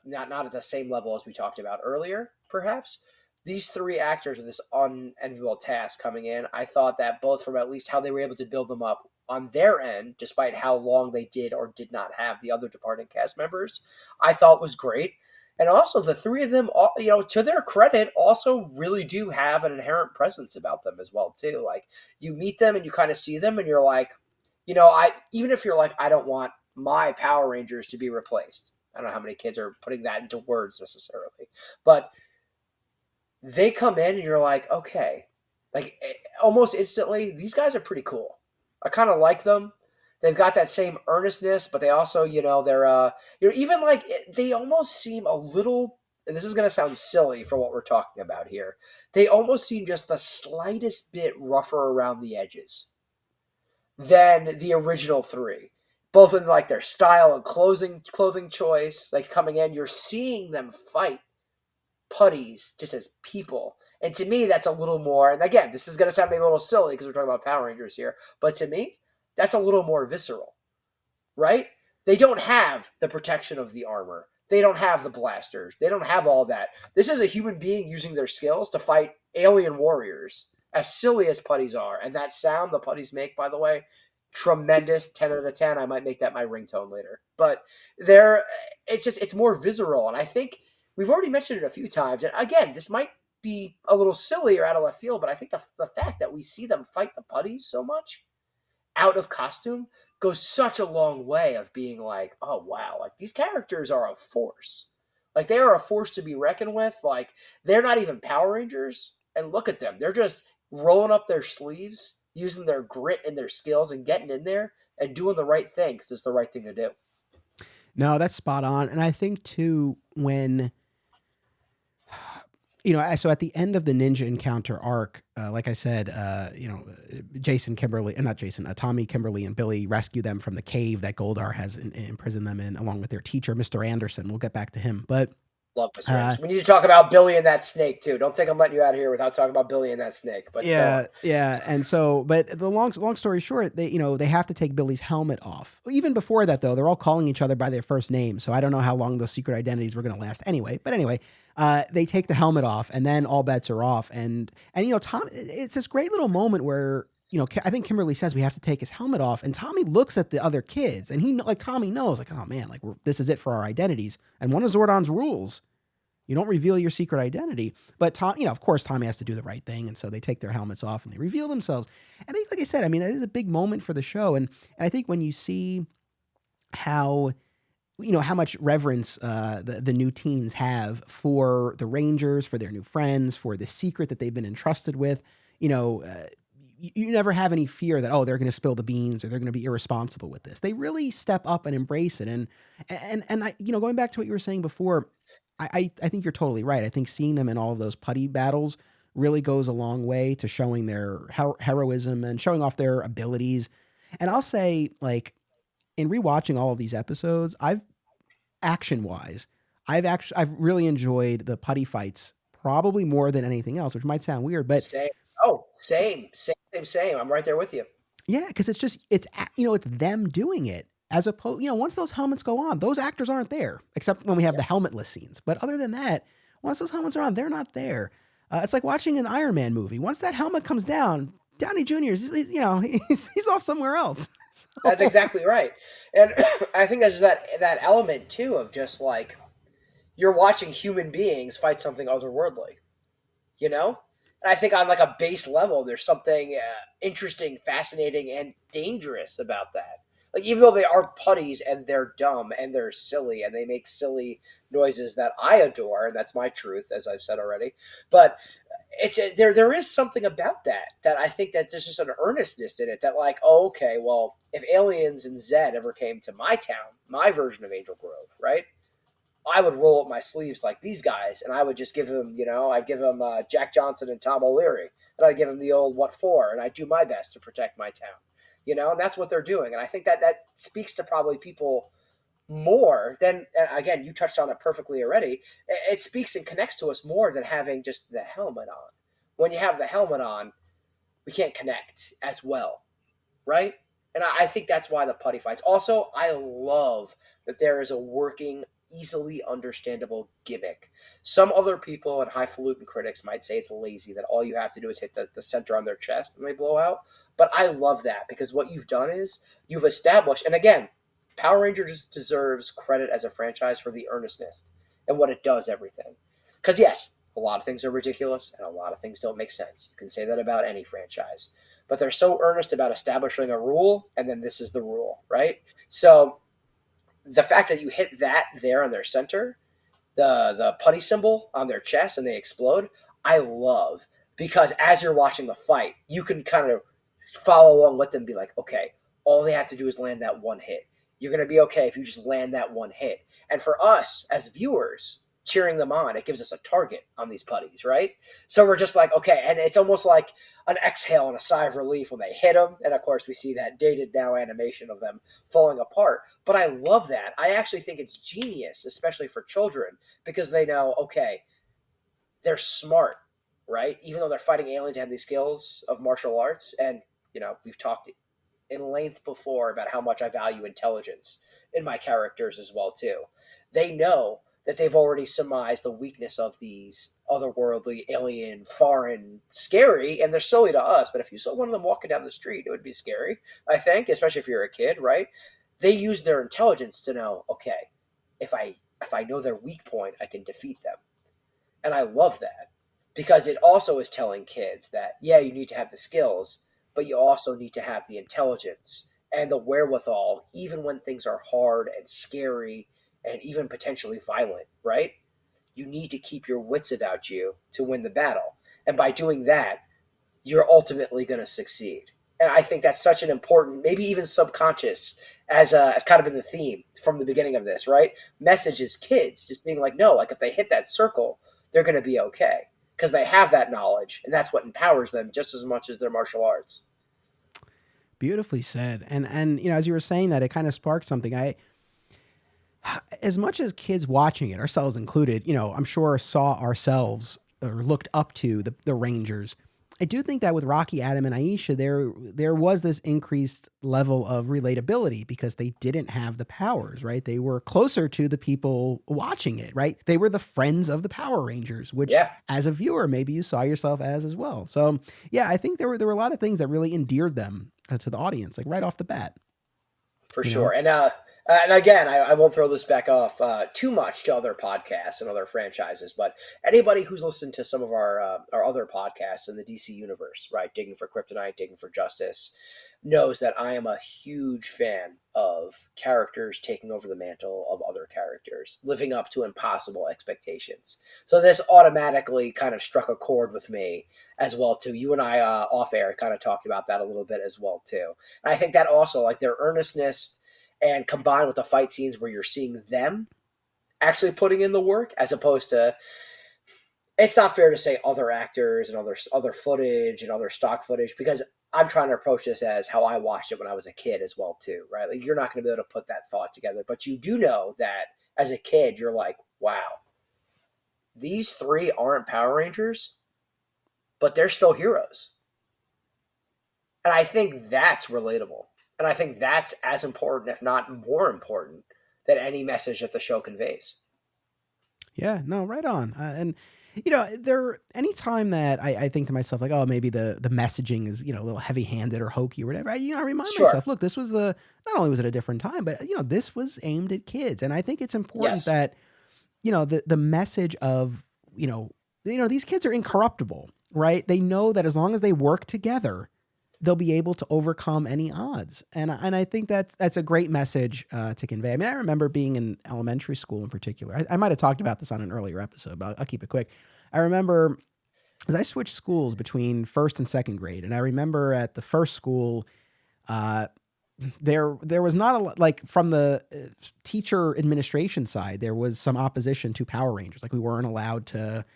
not at the same level as we talked about earlier, perhaps. These three actors with this unenviable task coming in, I thought that both from at least how they were able to build them up on their end, despite how long they did or did not have the other departing cast members, I thought was great. And also the three of them, to their credit, also really do have an inherent presence about them as well, too. Like you meet them and you kind of see them and you're like, even if you're like, I don't want my Power Rangers to be replaced. I don't know how many kids are putting that into words necessarily, but they come in and you're like, okay, like almost instantly, these guys are pretty cool. I kind of like them. They've got that same earnestness, but they also, they're even like they almost seem a little. And this is going to sound silly for what we're talking about here. They almost seem just the slightest bit rougher around the edges than the original three, both in like their style and clothing choice. Like coming in, you're seeing them fight putties just as people. And to me, that's a little more, and again, this is going to sound maybe a little silly because we're talking about Power Rangers here, but to me, that's a little more visceral, right? They don't have the protection of the armor. They don't have the blasters. They don't have all that. This is a human being using their skills to fight alien warriors, as silly as putties are. And that sound the putties make, by the way, tremendous. 10 out of 10. I might make that my ringtone later. But it's more visceral. And I think we've already mentioned it a few times. And again, this might be a little silly or out of left field, but I think the fact that we see them fight the putties so much out of costume goes such a long way of being like, oh wow, like these characters are a force. Like they are a force to be reckoned with. Like they're not even Power Rangers. And look at them. They're just rolling up their sleeves, using their grit and their skills and getting in there and doing the right thing because it's the right thing to do. No, that's spot on. And I think too, when so at the end of the ninja encounter arc, like I said, Jason, Kimberly, not Jason, Tommy, Kimberly, and Billy rescue them from the cave that Goldar has imprisoned them in, along with their teacher, Mr. Anderson. We'll get back to him, but Love Mr. Anderson. We need to talk about Billy and that snake too. Don't think I'm letting you out of here without talking about Billy and that snake. But yeah, yeah. And so, but the long story short, they have to take Billy's helmet off. Even before that, though, they're all calling each other by their first name. So I don't know how long those secret identities were going to last anyway. But anyway, they take the helmet off, and then all bets are off. And Tom, it's this great little moment where I think Kimberly says we have to take his helmet off, and Tommy looks at the other kids, and Tommy knows, like, oh man, like this is it for our identities. And one of Zordon's rules. You don't reveal your secret identity. But Tom, of course, Tommy has to do the right thing. And so they take their helmets off and they reveal themselves. And I think, like I said, it is a big moment for the show. And I think when you see how, how much reverence the new teens have for the Rangers, for their new friends, for the secret that they've been entrusted with, you never have any fear that, oh, they're going to spill the beans or they're going to be irresponsible with this. They really step up and embrace it. And I, going back to what you were saying before, I think you're totally right. I think seeing them in all of those putty battles really goes a long way to showing their heroism and showing off their abilities. And I'll say, like, in rewatching all of these episodes, I've I've really enjoyed the putty fights probably more than anything else, which might sound weird, but same. Oh, same. I'm right there with you. yeah, because it's them doing it as opposed, once those helmets go on, those actors aren't there except when we have the helmetless scenes. But other than that, once those helmets are on, they're not there. It's like watching an Iron Man movie. Once that helmet comes down, Downey Jr. He's off somewhere else. So, That's exactly right. And I think there's that element too of just like you're watching human beings fight something otherworldly, you know? And I think on like a base level, there's something interesting, fascinating, and dangerous about that. Like even though they are putties and they're dumb and they're silly and they make silly noises that I adore, and that's my truth, as I've said already. But there is something about that I think that there's just an earnestness in it that like, oh, okay, well, if aliens and Zed ever came to my town, my version of Angel Grove, right? I would roll up my sleeves like these guys, and I would just give them, I'd give them Jack Johnson and Tom O'Leary, and I'd give them the old what for, and I'd do my best to protect my town, and that's what they're doing. And I think that speaks to probably people more than, again, you touched on it perfectly already. It speaks and connects to us more than having just the helmet on. When you have the helmet on, we can't connect as well, right? And I think that's why the putty fights. Also, I love that there is a working, easily understandable gimmick. Some other people and highfalutin critics might say it's lazy, that all you have to do is hit the center on their chest and they blow out. But I love that because what you've done is you've established, and again, Power Rangers deserves credit as a franchise for the earnestness and what it does everything. Because yes, a lot of things are ridiculous and a lot of things don't make sense. You can say that about any franchise. But they're so earnest about establishing a rule, and then this is the rule, right? So the fact that you hit that there on their center, the putty symbol on their chest, and they explode, I love, because as you're watching the fight, you can kind of follow along with them, and be like, okay, all they have to do is land that one hit. You're going to be okay if you just land that one hit. And for us as viewers, cheering them on, it gives us a target on these putties, right? So we're just like, okay, and it's almost like an exhale and a sigh of relief when they hit them. And of course, we see that dated now animation of them falling apart. But I love that. I actually think it's genius, especially for children, because they know, okay, they're smart, right? Even though they're fighting aliens and have these skills of martial arts. And, we've talked in length before about how much I value intelligence in my characters as well, too. They know that they've already surmised the weakness of these otherworldly, alien, foreign, scary, and they're silly to us. But if you saw one of them walking down the street, it would be scary, I think, especially if you're a kid, right? They use their intelligence to know, okay, if I know their weak point, I can defeat them. And I love that because it also is telling kids that, yeah, you need to have the skills, but you also need to have the intelligence and the wherewithal, even when things are hard and scary and even potentially violent, right? You need to keep your wits about you to win the battle. And by doing that, you're ultimately going to succeed. And I think that's such an important, maybe even subconscious, as kind of been the theme from the beginning of this, right? Message is kids just being like, no, like if they hit that circle, they're going to be okay because they have that knowledge, and that's what empowers them just as much as their martial arts. Beautifully said. And as you were saying that, it kind of sparked something. As much as kids watching it, ourselves included, I'm sure saw ourselves or looked up to the Rangers. I do think that with Rocky, Adam, and Aisha, there was this increased level of relatability because they didn't have the powers, right? They were closer to the people watching it, right? They were the friends of the Power Rangers, which Yeah, as a viewer, maybe you saw yourself as well. So yeah, I think there were a lot of things that really endeared them to the audience, like right off the bat, for you know? sure. And again, I won't throw this back off too much to other podcasts and other franchises, but anybody who's listened to some of our other podcasts in the DC universe, right, Digging for Kryptonite, Digging for Justice, knows that I am a huge fan of characters taking over the mantle of other characters, living up to impossible expectations. So this automatically kind of struck a chord with me as well too. You and I off air kind of talked about that a little bit as well too. And I think that also, like their earnestness and combined with the fight scenes where you're seeing them actually putting in the work as opposed to, it's not fair to say other actors and other footage and other stock footage, because I'm trying to approach this as how I watched it when I was a kid as well too, right? Like you're not going to be able to put that thought together, but you do know that as a kid you're like, wow, these three aren't Power Rangers, but they're still heroes. And I think that's relatable. And I think that's as important, if not more important, than any message that the show conveys. Yeah, no, right on. And there anytime that I think to myself like, oh, maybe the messaging is a little heavy handed or hokey or whatever. I remind Sure. myself, look, this was not only was it a different time, but this was aimed at kids, and I think it's important Yes. that the message of these kids are incorruptible, right? They know that as long as they work together, they'll be able to overcome any odds. And I think that's a great message to convey. I mean, I remember being in elementary school in particular. I might have talked about this on an earlier episode, but I'll keep it quick. I remember as I switched schools between first and second grade, and I remember at the first school, uh, there was not a lot, like from the teacher administration side, there was some opposition to Power Rangers. Like we weren't allowed to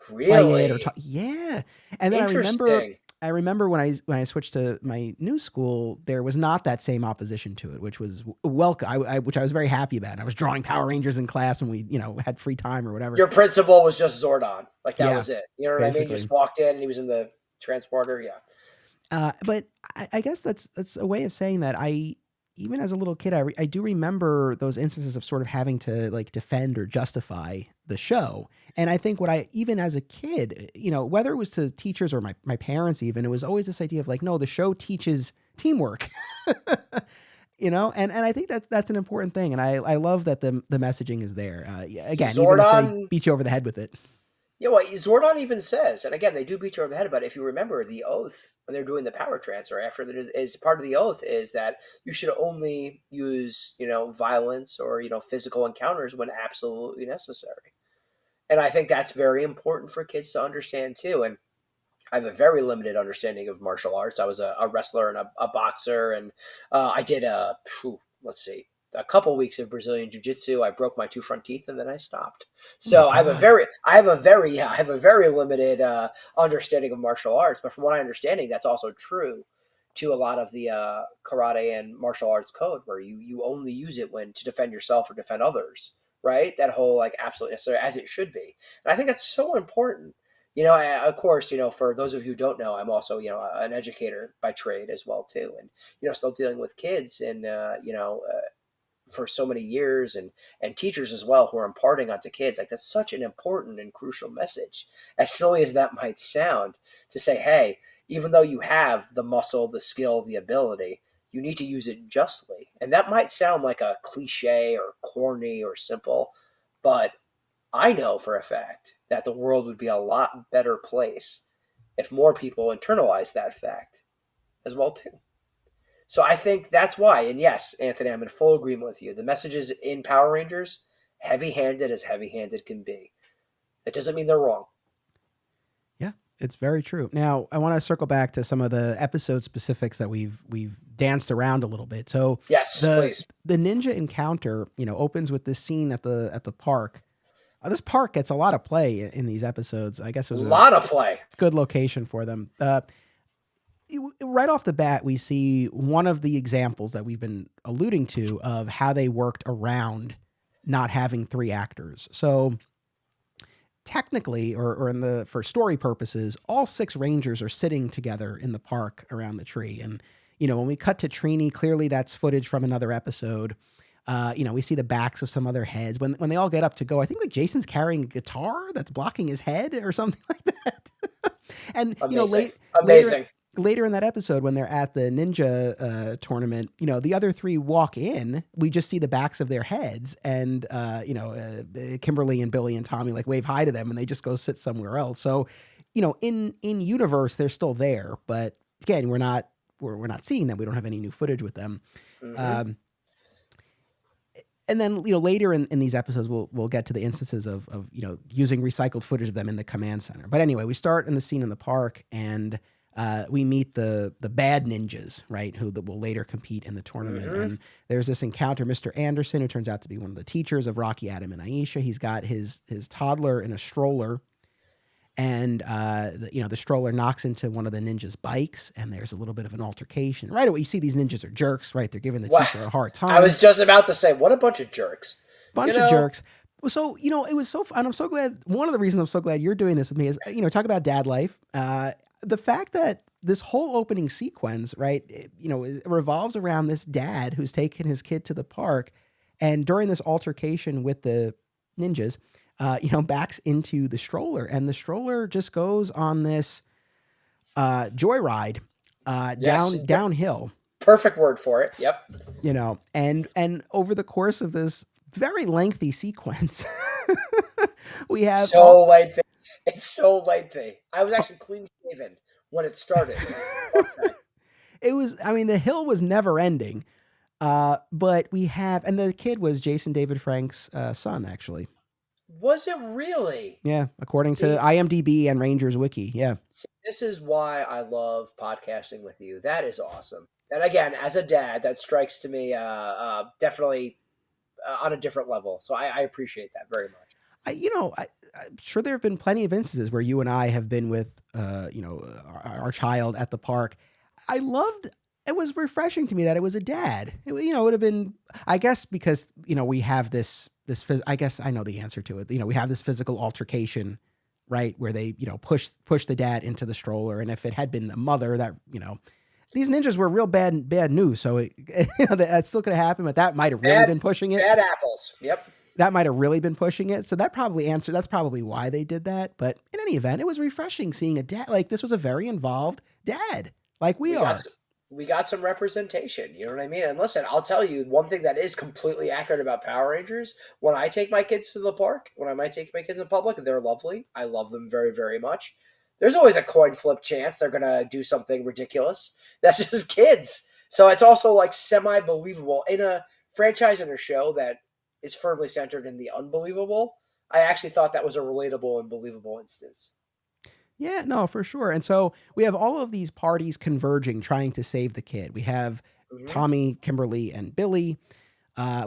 play it or Really talk. Yeah. And then interesting. I remember when I switched to my new school, there was not that same opposition to it, which was welcome. Which I was very happy about. And I was drawing Power Rangers in class when we had free time or whatever. Your principal was just Zordon. Like that Yeah, was it. You know what I mean? You basically. just walked in and he was in the transporter. Yeah. But I guess that's a way of saying that even as a little kid, I do remember those instances of sort of having to like defend or justify the show. And I think even as a kid, whether it was to teachers or my parents, even, it was always this idea of like, no, the show teaches teamwork, and I think that's an important thing. And I love that the messaging is there. Yeah, again, even if they Zordon. beat you over the head with it. Yeah, well, Zordon even says, and again, they do beat you over the head. But if you remember the oath when they're doing the power transfer, after that is part of the oath is that you should only use violence or physical encounters when absolutely necessary. And I think that's very important for kids to understand too. And I have a very limited understanding of martial arts. I was a wrestler and a boxer, and I did let's see, a couple weeks of Brazilian jiu-jitsu. I broke my two front teeth, and then I stopped. Oh my So God. I have a very limited understanding of martial arts. But from what I understanding, that's also true to a lot of the karate and martial arts code, where you only use it when to defend yourself or defend others. Right? That whole like absolutely necessary, as it should be. And I think that's so important. Of course, for those of you who don't know, I'm also, an educator by trade as well too, and still dealing with kids and for so many years, and teachers as well who are imparting onto kids. Like that's such an important and crucial message, as silly as that might sound, to say, hey, even though you have the muscle, the skill, the ability, you need to use it justly. And that might sound like a cliche or corny or simple, but I know for a fact that the world would be a lot better place if more people internalize that fact as well too. So I think that's why. And yes, Anthony, I'm in full agreement with you. The messages in Power Rangers, heavy-handed as heavy-handed can be. It doesn't mean they're wrong. Yeah, it's very true. Now, I want to circle back to some of the episode specifics that we've danced around a little bit. So Yes, the please. the ninja encounter, opens with this scene at the park. This park gets a lot of play in these episodes. I guess it A was a lot of play. good location for them. Right off the bat, we see one of the examples that we've been alluding to of how they worked around not having three actors. So technically, or for story purposes, all six Rangers are sitting together in the park around the tree. And, when we cut to Trini, clearly that's footage from another episode. We see the backs of some other heads. When they all get up to go, I think like Jason's carrying a guitar that's blocking his head or something like that. And, Amazing. later Amazing. later in that episode, when they're at the ninja tournament, the other three walk in. We just see the backs of their heads, and Kimberly and Billy and Tommy like wave hi to them, and they just go sit somewhere else. So, in universe, they're still there, but again, we're not seeing them. We don't have any new footage with them. Mm-hmm. Um, and then later in these episodes we'll get to the instances of using recycled footage of them in the command center. But anyway, we start in the scene in the park, and we meet the bad ninjas, right, who will later compete in the tournament. Mm-hmm. And there's this encounter, Mr. Anderson, who turns out to be one of the teachers of Rocky, Adam, and Aisha. He's got his toddler in a stroller, and the stroller knocks into one of the ninjas' bikes, and there's a little bit of an altercation. Right away, you see these ninjas are jerks, right? They're giving the Wow. teacher a hard time. I was just about to say, what a bunch of jerks. Bunch of jerks. So, it was so fun. I'm so glad. One of the reasons I'm so glad you're doing this with me is, talk about dad life. The fact that this whole opening sequence, right, it revolves around this dad who's taken his kid to the park, and during this altercation with the ninjas, backs into the stroller, and the stroller just goes on this joyride Yes. downhill. Perfect word for it. Yep. And over the course of this very lengthy sequence, we have lengthy. It's so lengthy. I was actually clean shaven when it started. It was, the hill was never ending. But we have, and the kid was Jason David Frank's son, actually. Was it really? Yeah, according to IMDb and Rangers Wiki. Yeah. See, this is why I love podcasting with you. That is awesome. And again, as a dad, that strikes to me definitely on a different level. So I appreciate that very much. I'm sure there have been plenty of instances where you and I have been with, our child at the park. It was refreshing to me that it was a dad. It would have been, I guess, because, we have this, I guess I know the answer to it. We have this physical altercation, right, where they, push the dad into the stroller. And if it had been a mother that, these ninjas were real bad news. So that's still going to happen, but that might have really been pushing it. Bad apples. Yep. That might have really been pushing it. So that's probably why they did that. But in any event, it was refreshing seeing a dad. Like, this was a very involved dad, like we are. We got some representation. You know what I mean? And listen, I'll tell you one thing that is completely accurate about Power Rangers. When I take my kids to the park, when I might take my kids in public, they're lovely. I love them very, very much. There's always a coin flip chance they're going to do something ridiculous. That's just kids. So it's also like semi-believable. In a franchise and a show that is firmly centered in the unbelievable, I actually thought that was a relatable and believable instance. Yeah, no, for sure. And so we have all of these parties converging, trying to save the kid. We have Hmm. Tommy, Kimberly, and Billy.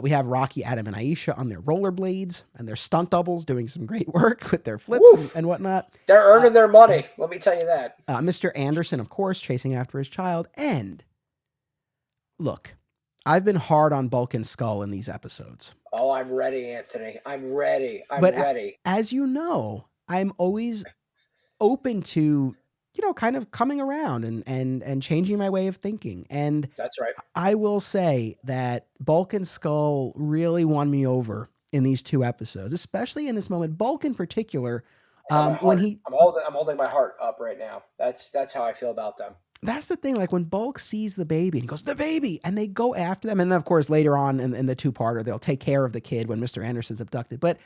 We have Rocky, Adam, and Aisha on their rollerblades and their stunt doubles doing some great work with their flips Woo! and whatnot. They're Uh, earning their money. Let me tell you that. Mr. Anderson, of course, chasing after his child. And look, I've been hard on Bulk and Skull in these episodes. Oh, I'm ready, Anthony. I'm ready. I'm But ready. as you know, I'm always open to, kind of coming around and changing my way of thinking. And That's right. I will say that Bulk and Skull really won me over in these two episodes, especially in this moment. Bulk in particular, Oh, my when heart. he I'm holding my heart up right now. That's how I feel about them. that's the thing, like when Bulk sees the baby and he goes, the baby, and they go after them. And then, of course, later on in the two-parter, they'll take care of the kid when Mr. Anderson's abducted. But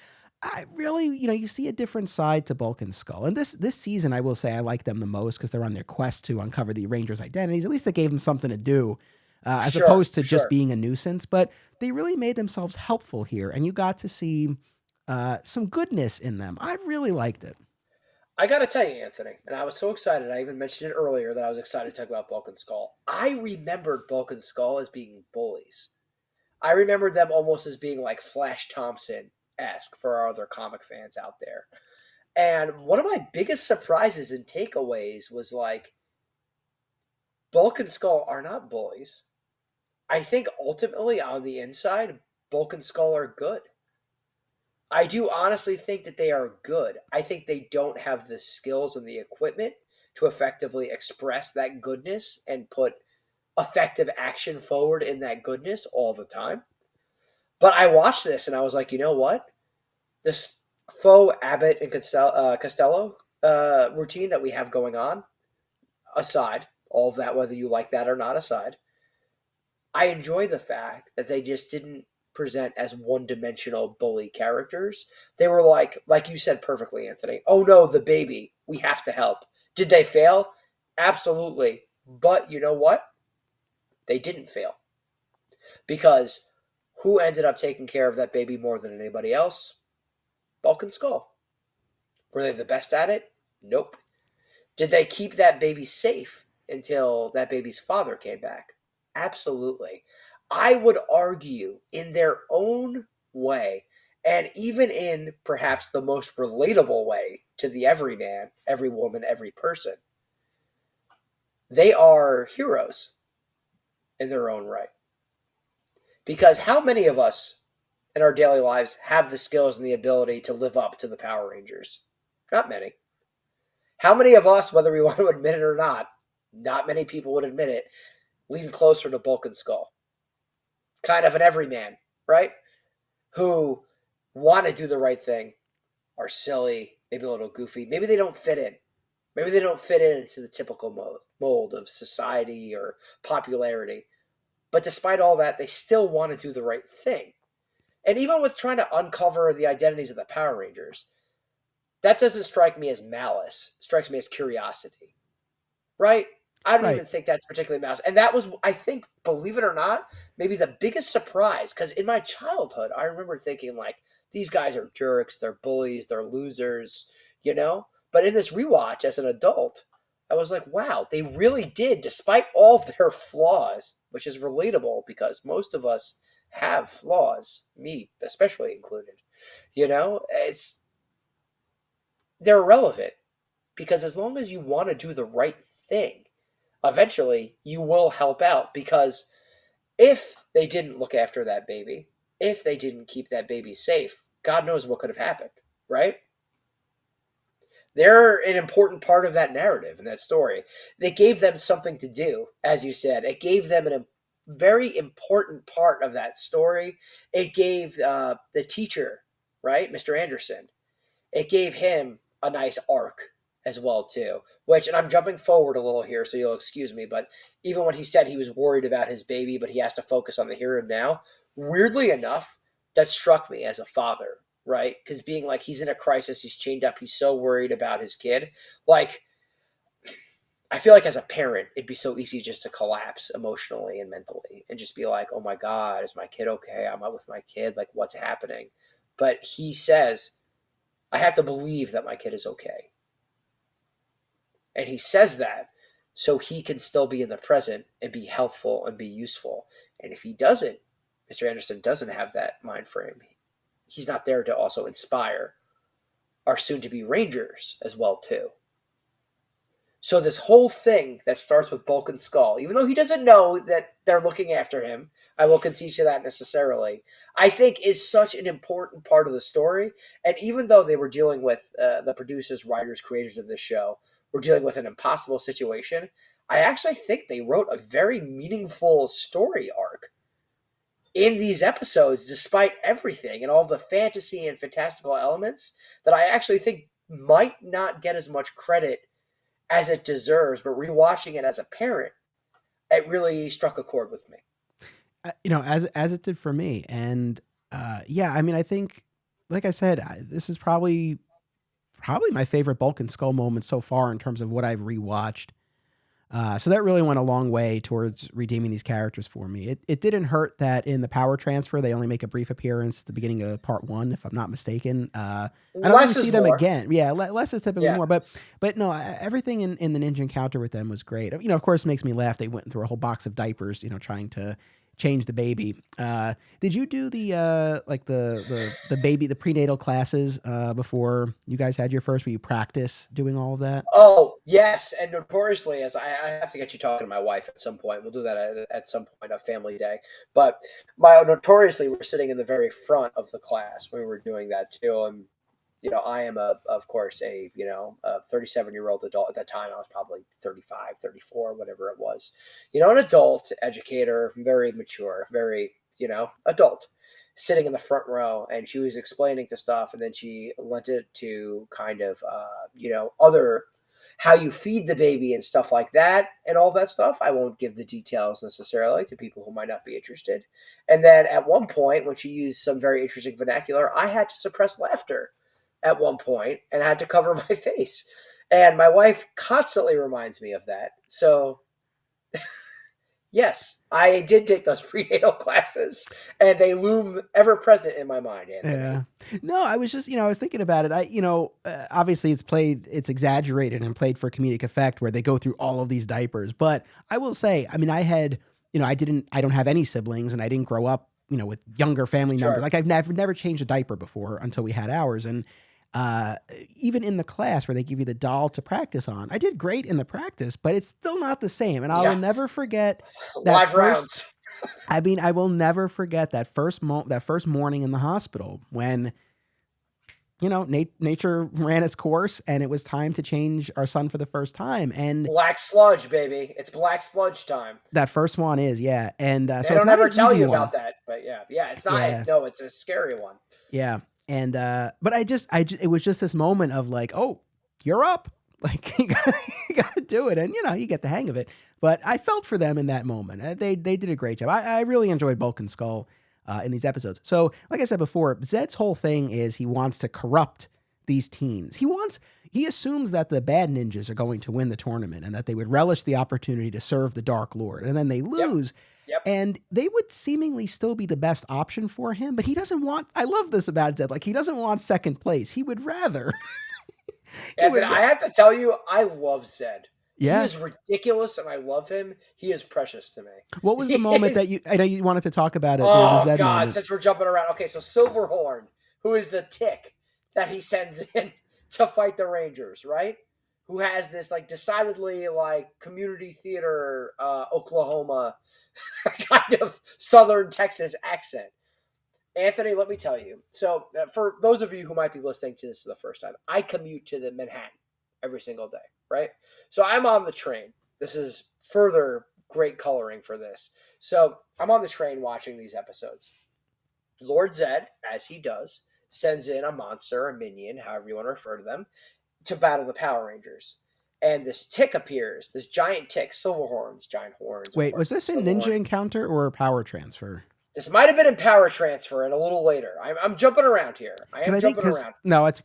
I really, you see a different side to Bulk and Skull. And this season, I will say I like them the most because they're on their quest to uncover the Rangers' identities. At least it gave them something to do, as Sure, opposed to just sure. being a nuisance. But they really made themselves helpful here, and you got to see some goodness in them. I really liked it. I got to tell you, Anthony, and I was so excited. I even mentioned it earlier that I was excited to talk about Bulk and Skull. I remembered Bulk and Skull as being bullies. I remembered them almost as being like Flash Thompson esque for our other comic fans out there. And one of my biggest surprises and takeaways was like, Bulk and Skull are not bullies. I think ultimately on the inside, Bulk and Skull are good. I do honestly think that they are good. I think they don't have the skills and the equipment to effectively express that goodness and put effective action forward in that goodness all the time. But I watched this and I was like, you know what? This faux Abbott and Costello routine that we have going on, aside, all of that, whether you like that or not aside, I enjoy the fact that they just didn't present as one-dimensional bully characters. They were like you said perfectly, Anthony. Oh no, the baby. We have to help. Did they fail? Absolutely. But you know what? They didn't fail. Because who ended up taking care of that baby more than anybody else? Bulk and Skull. Were they the best at it? Nope. Did they keep that baby safe until that baby's father came back? Absolutely. I would argue in their own way, and even in perhaps the most relatable way to the everyman, every woman, every person, they are heroes in their own right. Because how many of us in our daily lives have the skills and the ability to live up to the Power Rangers? Not many. How many of us, whether we want to admit it or not many people would admit it, lean closer to Bulk and Skull? Kind of an everyman, right? Who want to do the right thing, are silly, maybe a little goofy. Maybe they don't fit in. Maybe they don't fit into the typical mold of society or popularity. But despite all that, they still want to do the right thing. And even with trying to uncover the identities of the Power Rangers, that doesn't strike me as malice. It strikes me as curiosity, right? I don't Right. even think that's particularly malice. And that was, I think, believe it or not, maybe the biggest surprise. Because in my childhood, I remember thinking, like, these guys are jerks, they're bullies, they're losers, you know? But in this rewatch as an adult, I was like, wow, they really did, despite all of their flaws, which is relatable because most of us have flaws, me especially included. They're irrelevant because as long as you want to do the right thing, eventually you will help out. Because if they didn't look after that baby, if they didn't keep that baby safe, God knows what could have happened, right? They're an important part of that narrative and that story. They gave them something to do, as you said. It gave them a very important part of that story. It gave the teacher, right, Mr. Anderson, it gave him a nice arc as well too. Which, and I'm jumping forward a little here, so you'll excuse me, but even when he said he was worried about his baby, but he has to focus on the here and now, weirdly enough, that struck me as a father, right? Because being like he's in a crisis, he's chained up, he's so worried about his kid. Like, I feel like as a parent, it'd be so easy just to collapse emotionally and mentally and just be like, oh my God, is my kid okay? I'm out with my kid. Like, what's happening? But he says, I have to believe that my kid is okay. And he says that so he can still be in the present and be helpful and be useful. And if he doesn't, Mr. Anderson doesn't have that mind frame. He's not there to also inspire our soon-to-be Rangers as well, too. So this whole thing that starts with Bulk and Skull, even though he doesn't know that they're looking after him, I will concede to that necessarily, I think is such an important part of the story. And even though they were dealing with, the producers, writers, creators of this show, were dealing with an impossible situation, I actually think they wrote a very meaningful story arc in these episodes, despite everything and all the fantasy and fantastical elements that I actually think might not get as much credit as it deserves, but rewatching it as a parent, it really struck a chord with me. As it did for me. And yeah, I mean, I think, like I said, this is probably my favorite Bulk and Skull moment so far in terms of what I've rewatched. So that really went a long way towards redeeming these characters for me. It didn't hurt that in the power transfer, they only make a brief appearance at the beginning of part 1, if I'm not mistaken. I don't really see them again. Yeah, less is typically more. But no, everything in the ninja encounter with them was great. Of course, it makes me laugh. They went through a whole box of diapers, trying to change the baby. Did you do the baby, the prenatal classes before you guys had your first, where you practice doing all of that? Oh, yes. And notoriously, as I have to get you talking to my wife at some point. We'll do that at some point, a family day. But notoriously, we're sitting in the very front of the class when we were doing that too. And I am of course a 37-year-old adult. At that time I was probably 35, 34, whatever it was, an adult educator, very mature, very, adult, sitting in the front row. And she was explaining to stuff, and then she lent it to kind of, other, how you feed the baby and stuff like that and all that stuff. I won't give the details necessarily to people who might not be interested. And then at one point, when she used some very interesting vernacular, I had to suppress laughter at one point and had to cover my face. And my wife constantly reminds me of that. So yes, I did take those prenatal classes, and they loom ever present in my mind, Anthony. Yeah. No, I was just, I was thinking about it. Obviously it's exaggerated and played for comedic effect, where they go through all of these diapers. But I will say, I mean, I don't have any siblings, and I didn't grow up, with younger family Sure. members. Like I've never changed a diaper before until we had ours. And even in the class where they give you the doll to practice on, I did great in the practice, but it's still not the same. And I will never forget that live rounds. I mean, I will never forget that first morning in the hospital when, nature ran its course, and it was time to change our son for the first time. And black sludge, baby. It's black sludge time. That first one is, yeah. And They so don't it's not ever an tell easy you one. about that, but yeah, it's not. Yeah. No, it's a scary one. Yeah. And, but it was just this moment of like, oh, you're up. Like you gotta do it. And you get the hang of it. But I felt for them in that moment. They did a great job. I really enjoyed Bulk and Skull in these episodes. So like I said before, Zed's whole thing is he wants to corrupt these teens. He assumes that the bad ninjas are going to win the tournament, and that they would relish the opportunity to serve the Dark Lord. And then they lose. Yep. And they would seemingly still be the best option for him, but he doesn't want, I love this about Zed, like he doesn't want second place. He would rather. I have to tell you, I love Zed. Yeah. He is ridiculous, and I love him. He is precious to me. What was the moment that I know you wanted to talk about it? Oh, God, moment. Since we're jumping around. Okay, so Silverhorn, who is the tick that he sends in to fight the Rangers, right? Who has this like decidedly like community theater, Oklahoma kind of Southern Texas accent. Anthony, let me tell you. So for those of you who might be listening to this for the first time, I commute to the Manhattan every single day, right? So I'm on the train. This is further great coloring for this. So I'm on the train watching these episodes. Lord Zed, as he does, sends in a monster, a minion, however you want to refer to them, to battle the Power Rangers. And this tick appears, this giant tick, Silverhorns, giant horns. Wait, was this a ninja encounter or a power transfer? This might have been in power transfer and a little later. I'm jumping around here. Around. No, it's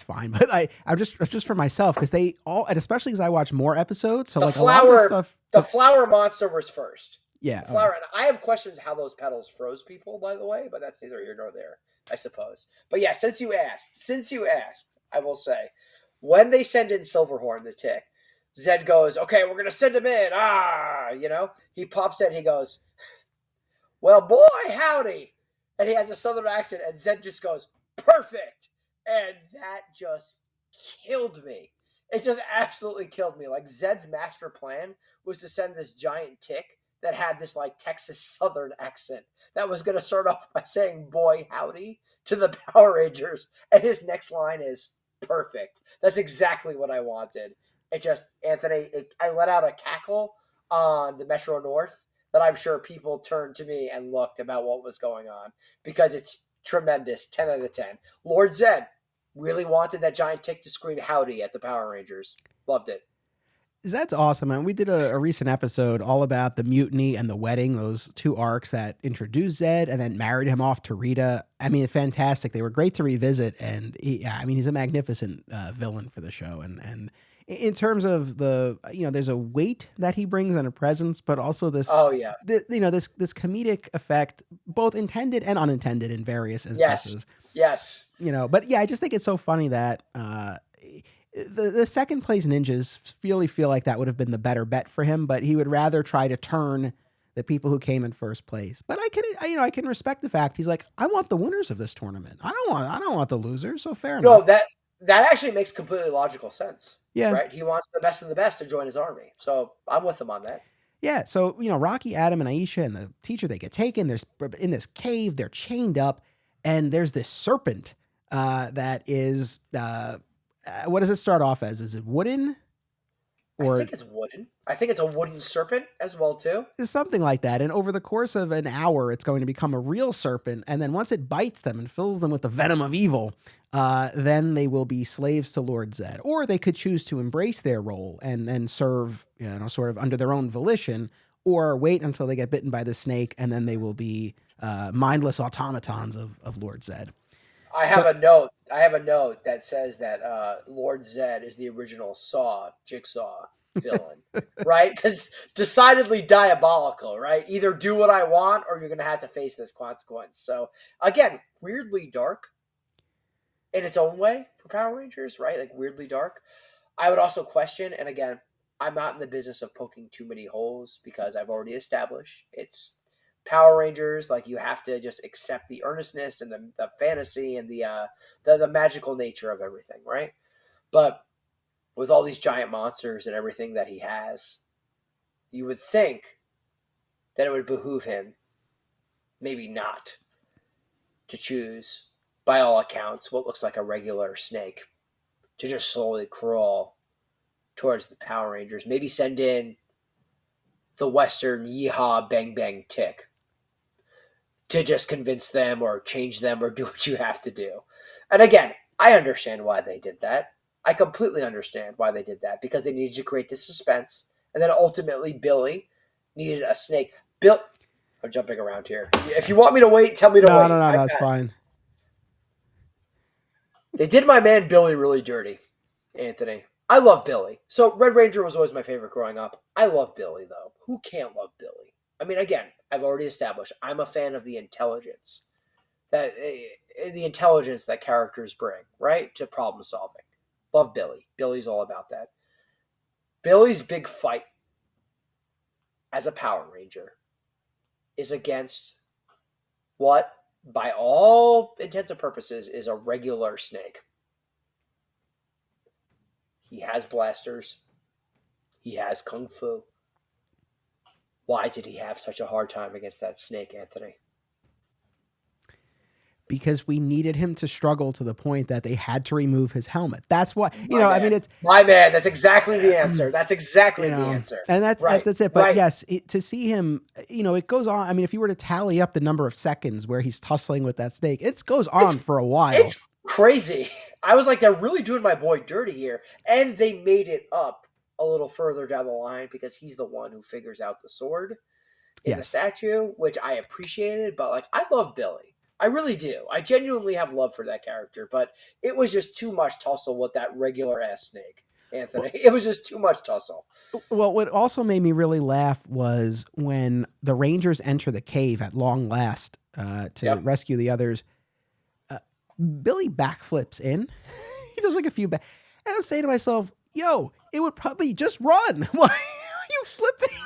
fine. But I'm just for myself, because they all, and especially as I watch more episodes. So a lot of this stuff. The flower monster was first. Yeah. Flower. And I have questions how those petals froze people, by the way, but that's neither here nor there, I suppose. But yeah, since you asked, I will say, when they send in Silverhorn, the tick, Zed goes, okay, we're going to send him in. He pops in. He goes, well, boy, howdy. And he has a southern accent, and Zed just goes, perfect. And that just killed me. It just absolutely killed me. Like, Zed's master plan was to send this giant tick that had this, like, Texas southern accent that was going to start off by saying, boy, howdy, to the Power Rangers. And his next line is, perfect. That's exactly what I wanted. It just, Anthony, I let out a cackle on the Metro North that I'm sure people turned to me and looked about what was going on because it's tremendous. 10 out of 10. Lord Zed really wanted that giant tick to scream howdy at the Power Rangers. Loved it. That's awesome. And we did a recent episode all about the mutiny and the wedding, those two arcs that introduced Zed and then married him off to Rita. I mean, fantastic. They were great to revisit. And he's a magnificent villain for the show. And in terms of there's a weight that he brings and a presence, but also this comedic effect, both intended and unintended in various instances. Yes. But yeah, I just think it's so funny that the second place ninjas really feel like that would have been the better bet for him, but he would rather try to turn the people who came in first place. But I can respect the fact he's like, I want the winners of this tournament. I don't want the losers. So fair enough. No, that actually makes completely logical sense. Yeah. Right. He wants the best of the best to join his army. So I'm with him on that. Yeah. So, Rocky, Adam, and Aisha and the teacher, they get taken. There's in this cave, they're chained up, and there's this serpent that is what does it start off as? Is it wooden? I think it's wooden. I think it's a wooden serpent as well, too. Something like that. And over the course of an hour, it's going to become a real serpent. And then once it bites them and fills them with the venom of evil, then they will be slaves to Lord Zed. Or they could choose to embrace their role and then serve, sort of under their own volition, or wait until they get bitten by the snake, and then they will be mindless automatons of Lord Zed. I have a note that says that Lord Zed is the original Jigsaw villain, right? Because decidedly diabolical, right? Either do what I want or you're going to have to face this consequence. So, again, weirdly dark in its own way for Power Rangers, right? Like, weirdly dark. I would also question, and again, I'm not in the business of poking too many holes because I've already established it's Power Rangers. Like, you have to just accept the earnestness and the fantasy and the magical nature of everything, right? But with all these giant monsters and everything that he has, you would think that it would behoove him, maybe not, to choose, by all accounts, what looks like a regular snake, to just slowly crawl towards the Power Rangers. Maybe send in the Western Yeehaw Bang Bang Tick to just convince them or change them or do what you have to do. And again, I understand why they did that. I completely understand why they did that, because they needed to create the suspense. And then ultimately Billy needed a snake. I'm jumping around here. If you want me to wait, tell me to wait. No, that's fine. They did my man Billy really dirty, Anthony. I love Billy. So Red Ranger was always my favorite growing up. I love Billy, though. Who can't love Billy? I mean, again, I've already established I'm a fan of the intelligence that characters bring, right, to problem solving. Love Billy. Billy's all about that. Billy's big fight as a Power Ranger is against what, by all intents and purposes, is a regular snake. He has blasters. He has kung fu. Why did he have such a hard time against that snake, Anthony? Because we needed him to struggle to the point that they had to remove his helmet. That's why, I mean, it's my man. That's exactly the answer. That's exactly the answer. And that's it. But yes, to see him, it goes on. I mean, if you were to tally up the number of seconds where he's tussling with that snake, it goes on for a while. It's crazy. I was like, they're really doing my boy dirty here. And they made it up a little further down the line because he's the one who figures out the sword in the statue, which I appreciated. But I love Billy. I really do. I genuinely have love for that character, but it was just too much tussle with that regular ass snake, Anthony. It was just too much tussle. Well, what also made me really laugh was when the Rangers enter the cave at long last to rescue the others. Billy backflips in. He does a few and I'm saying to myself, yo, it would probably just run. Why are you flipping?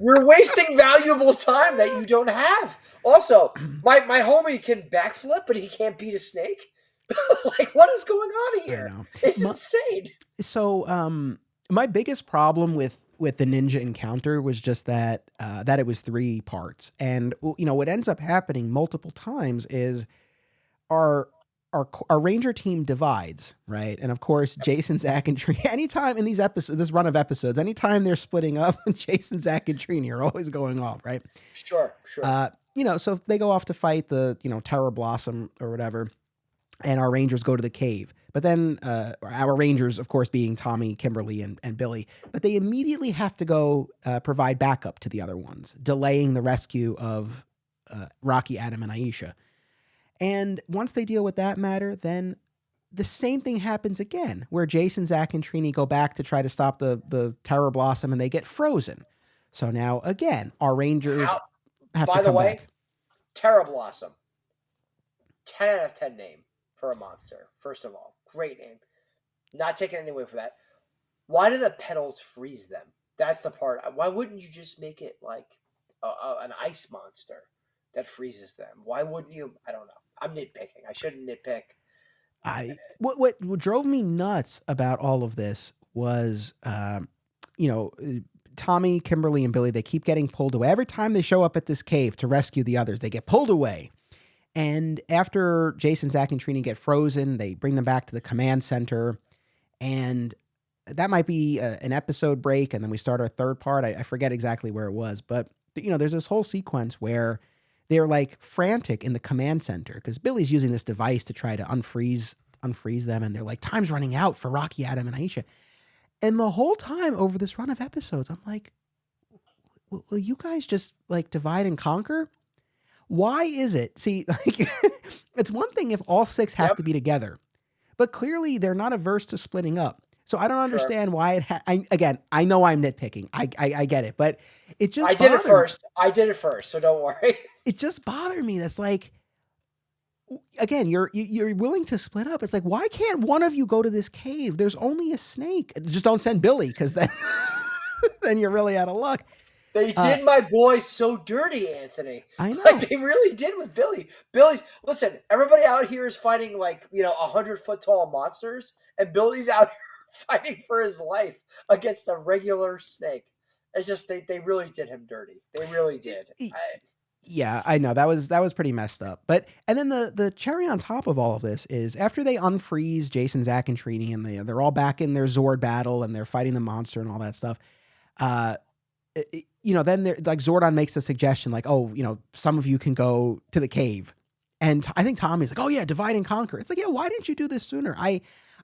You're wasting valuable time that you don't have. Also, my homie can backflip, but he can't beat a snake. Like, what is going on I here? know. It's insane. So, my biggest problem with the ninja encounter was just that it was 3 parts, and what ends up happening multiple times is our our ranger team divides, right? And of course, Jason, Zack, and Trini. Anytime in these episodes, this run of episodes, anytime they're splitting up, Jason, Zack, and Trini are always going off, right? Sure. So if they go off to fight the Terror Blossom or whatever, and our rangers go to the cave. But then our rangers, of course, being Tommy, Kimberly, and Billy, but they immediately have to go provide backup to the other ones, delaying the rescue of Rocky, Adam, and Aisha. And once they deal with that matter, then the same thing happens again, where Jason, Zack, and Trini go back to try to stop the Terror Blossom, and they get frozen. So now, again, our rangers have to come back. By the way, Terror Blossom, 10 out of 10 name for a monster. First of all, great name. Not taking any away from that. Why do the petals freeze them? That's the part. Why wouldn't you just make it like an ice monster that freezes them? Why wouldn't you? I don't know. I'm nitpicking. I shouldn't nitpick. What drove me nuts about all of this was, Tommy, Kimberly, and Billy, they keep getting pulled away. Every time they show up at this cave to rescue the others, they get pulled away. And after Jason, Zack, and Trini get frozen, they bring them back to the command center. And that might be an episode break, and then we start our 3rd part. I forget exactly where it was. But, there's this whole sequence where they're like frantic in the command center because Billy's using this device to try to unfreeze them. And they're like, time's running out for Rocky, Adam, and Aisha. And the whole time over this run of episodes, I'm like, will you guys just like divide and conquer? Why is it? See, like, it's one thing if all 6 have to be together, but clearly they're not averse to splitting up. So I don't understand why I know I'm nitpicking. I get it, but it just I did it first, so don't worry. It just bothered me. That's like, again, you're willing to split up. It's like, why can't one of you go to this cave? There's only a snake. Just don't send Billy, because then then you're really out of luck. They did my boy so dirty, Anthony. I know. Like, they really did with Billy. Listen, everybody out here is fighting 100-foot tall monsters, and Billy's out here fighting for his life against a regular snake. It's just they really did him dirty. They really did. Yeah, I know that was pretty messed up. But and then the cherry on top of all of this is after they unfreeze Jason, Zack, and Trini, and they're all back in their Zord battle and they're fighting the monster and all that stuff. Then Zordon makes a suggestion like, some of you can go to the cave, and I think Tommy's like, oh yeah, divide and conquer. It's like, yeah, why didn't you do this sooner?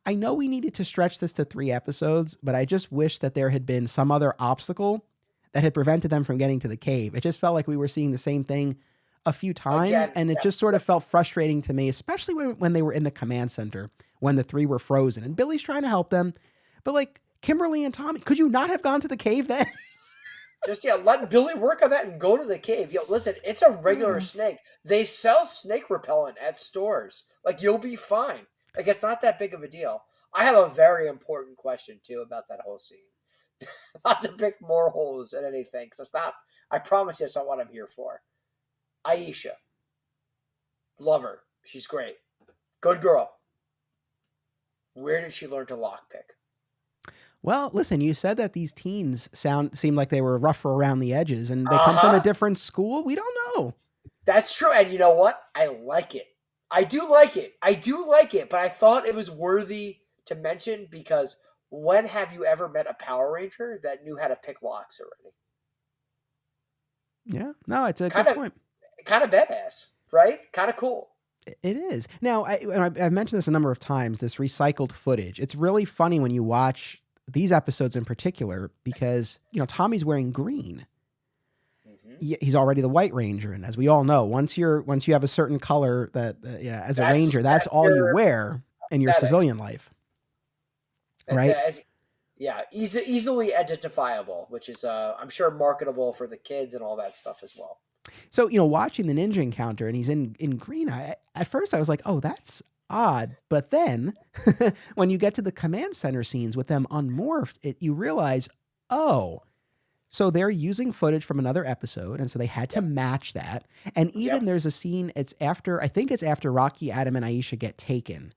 I know we needed to stretch this to 3 episodes, but I just wish that there had been some other obstacle that had prevented them from getting to the cave. It just felt like we were seeing the same thing a few times, and it just sort of felt frustrating to me, especially when they were in the command center, when the 3 were frozen, and Billy's trying to help them, but like Kimberly and Tommy, could you not have gone to the cave then? Just, let Billy work on that and go to the cave. Yo, listen, it's a regular snake. They sell snake repellent at stores. Like, you'll be fine. Like, it's not that big of a deal. I have a very important question, too, about that whole scene. Not to pick more holes at anything, because I promise you it's not what I'm here for. Aisha. Love her. She's great. Good girl. Where did she learn to lockpick? Well, listen, you said that these teens seem like they were rougher around the edges, and they come from a different school. We don't know. That's true. And you know what? I like it. I do like it, but I thought it was worthy to mention because when have you ever met a Power Ranger that knew how to pick locks already? Yeah. No, it's a good point. Kind of badass, right? Kind of cool. It is. Now, I've mentioned this a number of times, this recycled footage. It's really funny when you watch these episodes in particular because, Tommy's wearing green. Mm-hmm. He's already the White Ranger. And as we all know, once you have a certain color as a Ranger, that's all you wear in your civilian life. Right? Easily identifiable, which is, I'm sure, marketable for the kids and all that stuff as well. So, watching the ninja encounter and he's in green, at first I was like, oh, that's odd. But then when you get to the command center scenes with them unmorphed, you realize, oh, so they're using footage from another episode, and so they had to Yep. match that. And even Yep. there's a scene. I think it's after Rocky, Adam, and Aisha get taken,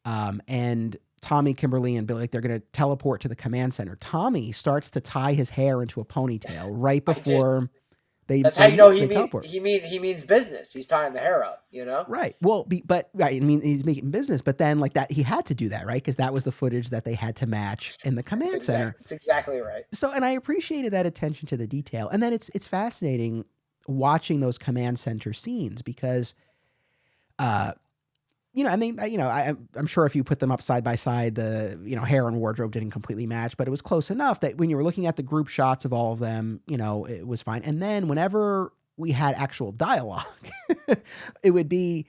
and Tommy, Kimberly, and Billy, like, they're going to teleport to the command center. Tommy starts to tie his hair into a ponytail right I did. before That's how you know they teleport. he means business. He's tying the hair up, you know? Right. Well, but right. I mean, he's making business, but then like that, he had to do that, right? Because that was the footage that they had to match in the command center. It's exactly right. So, and I appreciated that attention to the detail. And then it's fascinating watching those command center scenes because, uh, and they, I'm sure if you put them up side by side, the, hair and wardrobe didn't completely match, but it was close enough that when you were looking at the group shots of all of them, it was fine. And then whenever we had actual dialogue, it would be,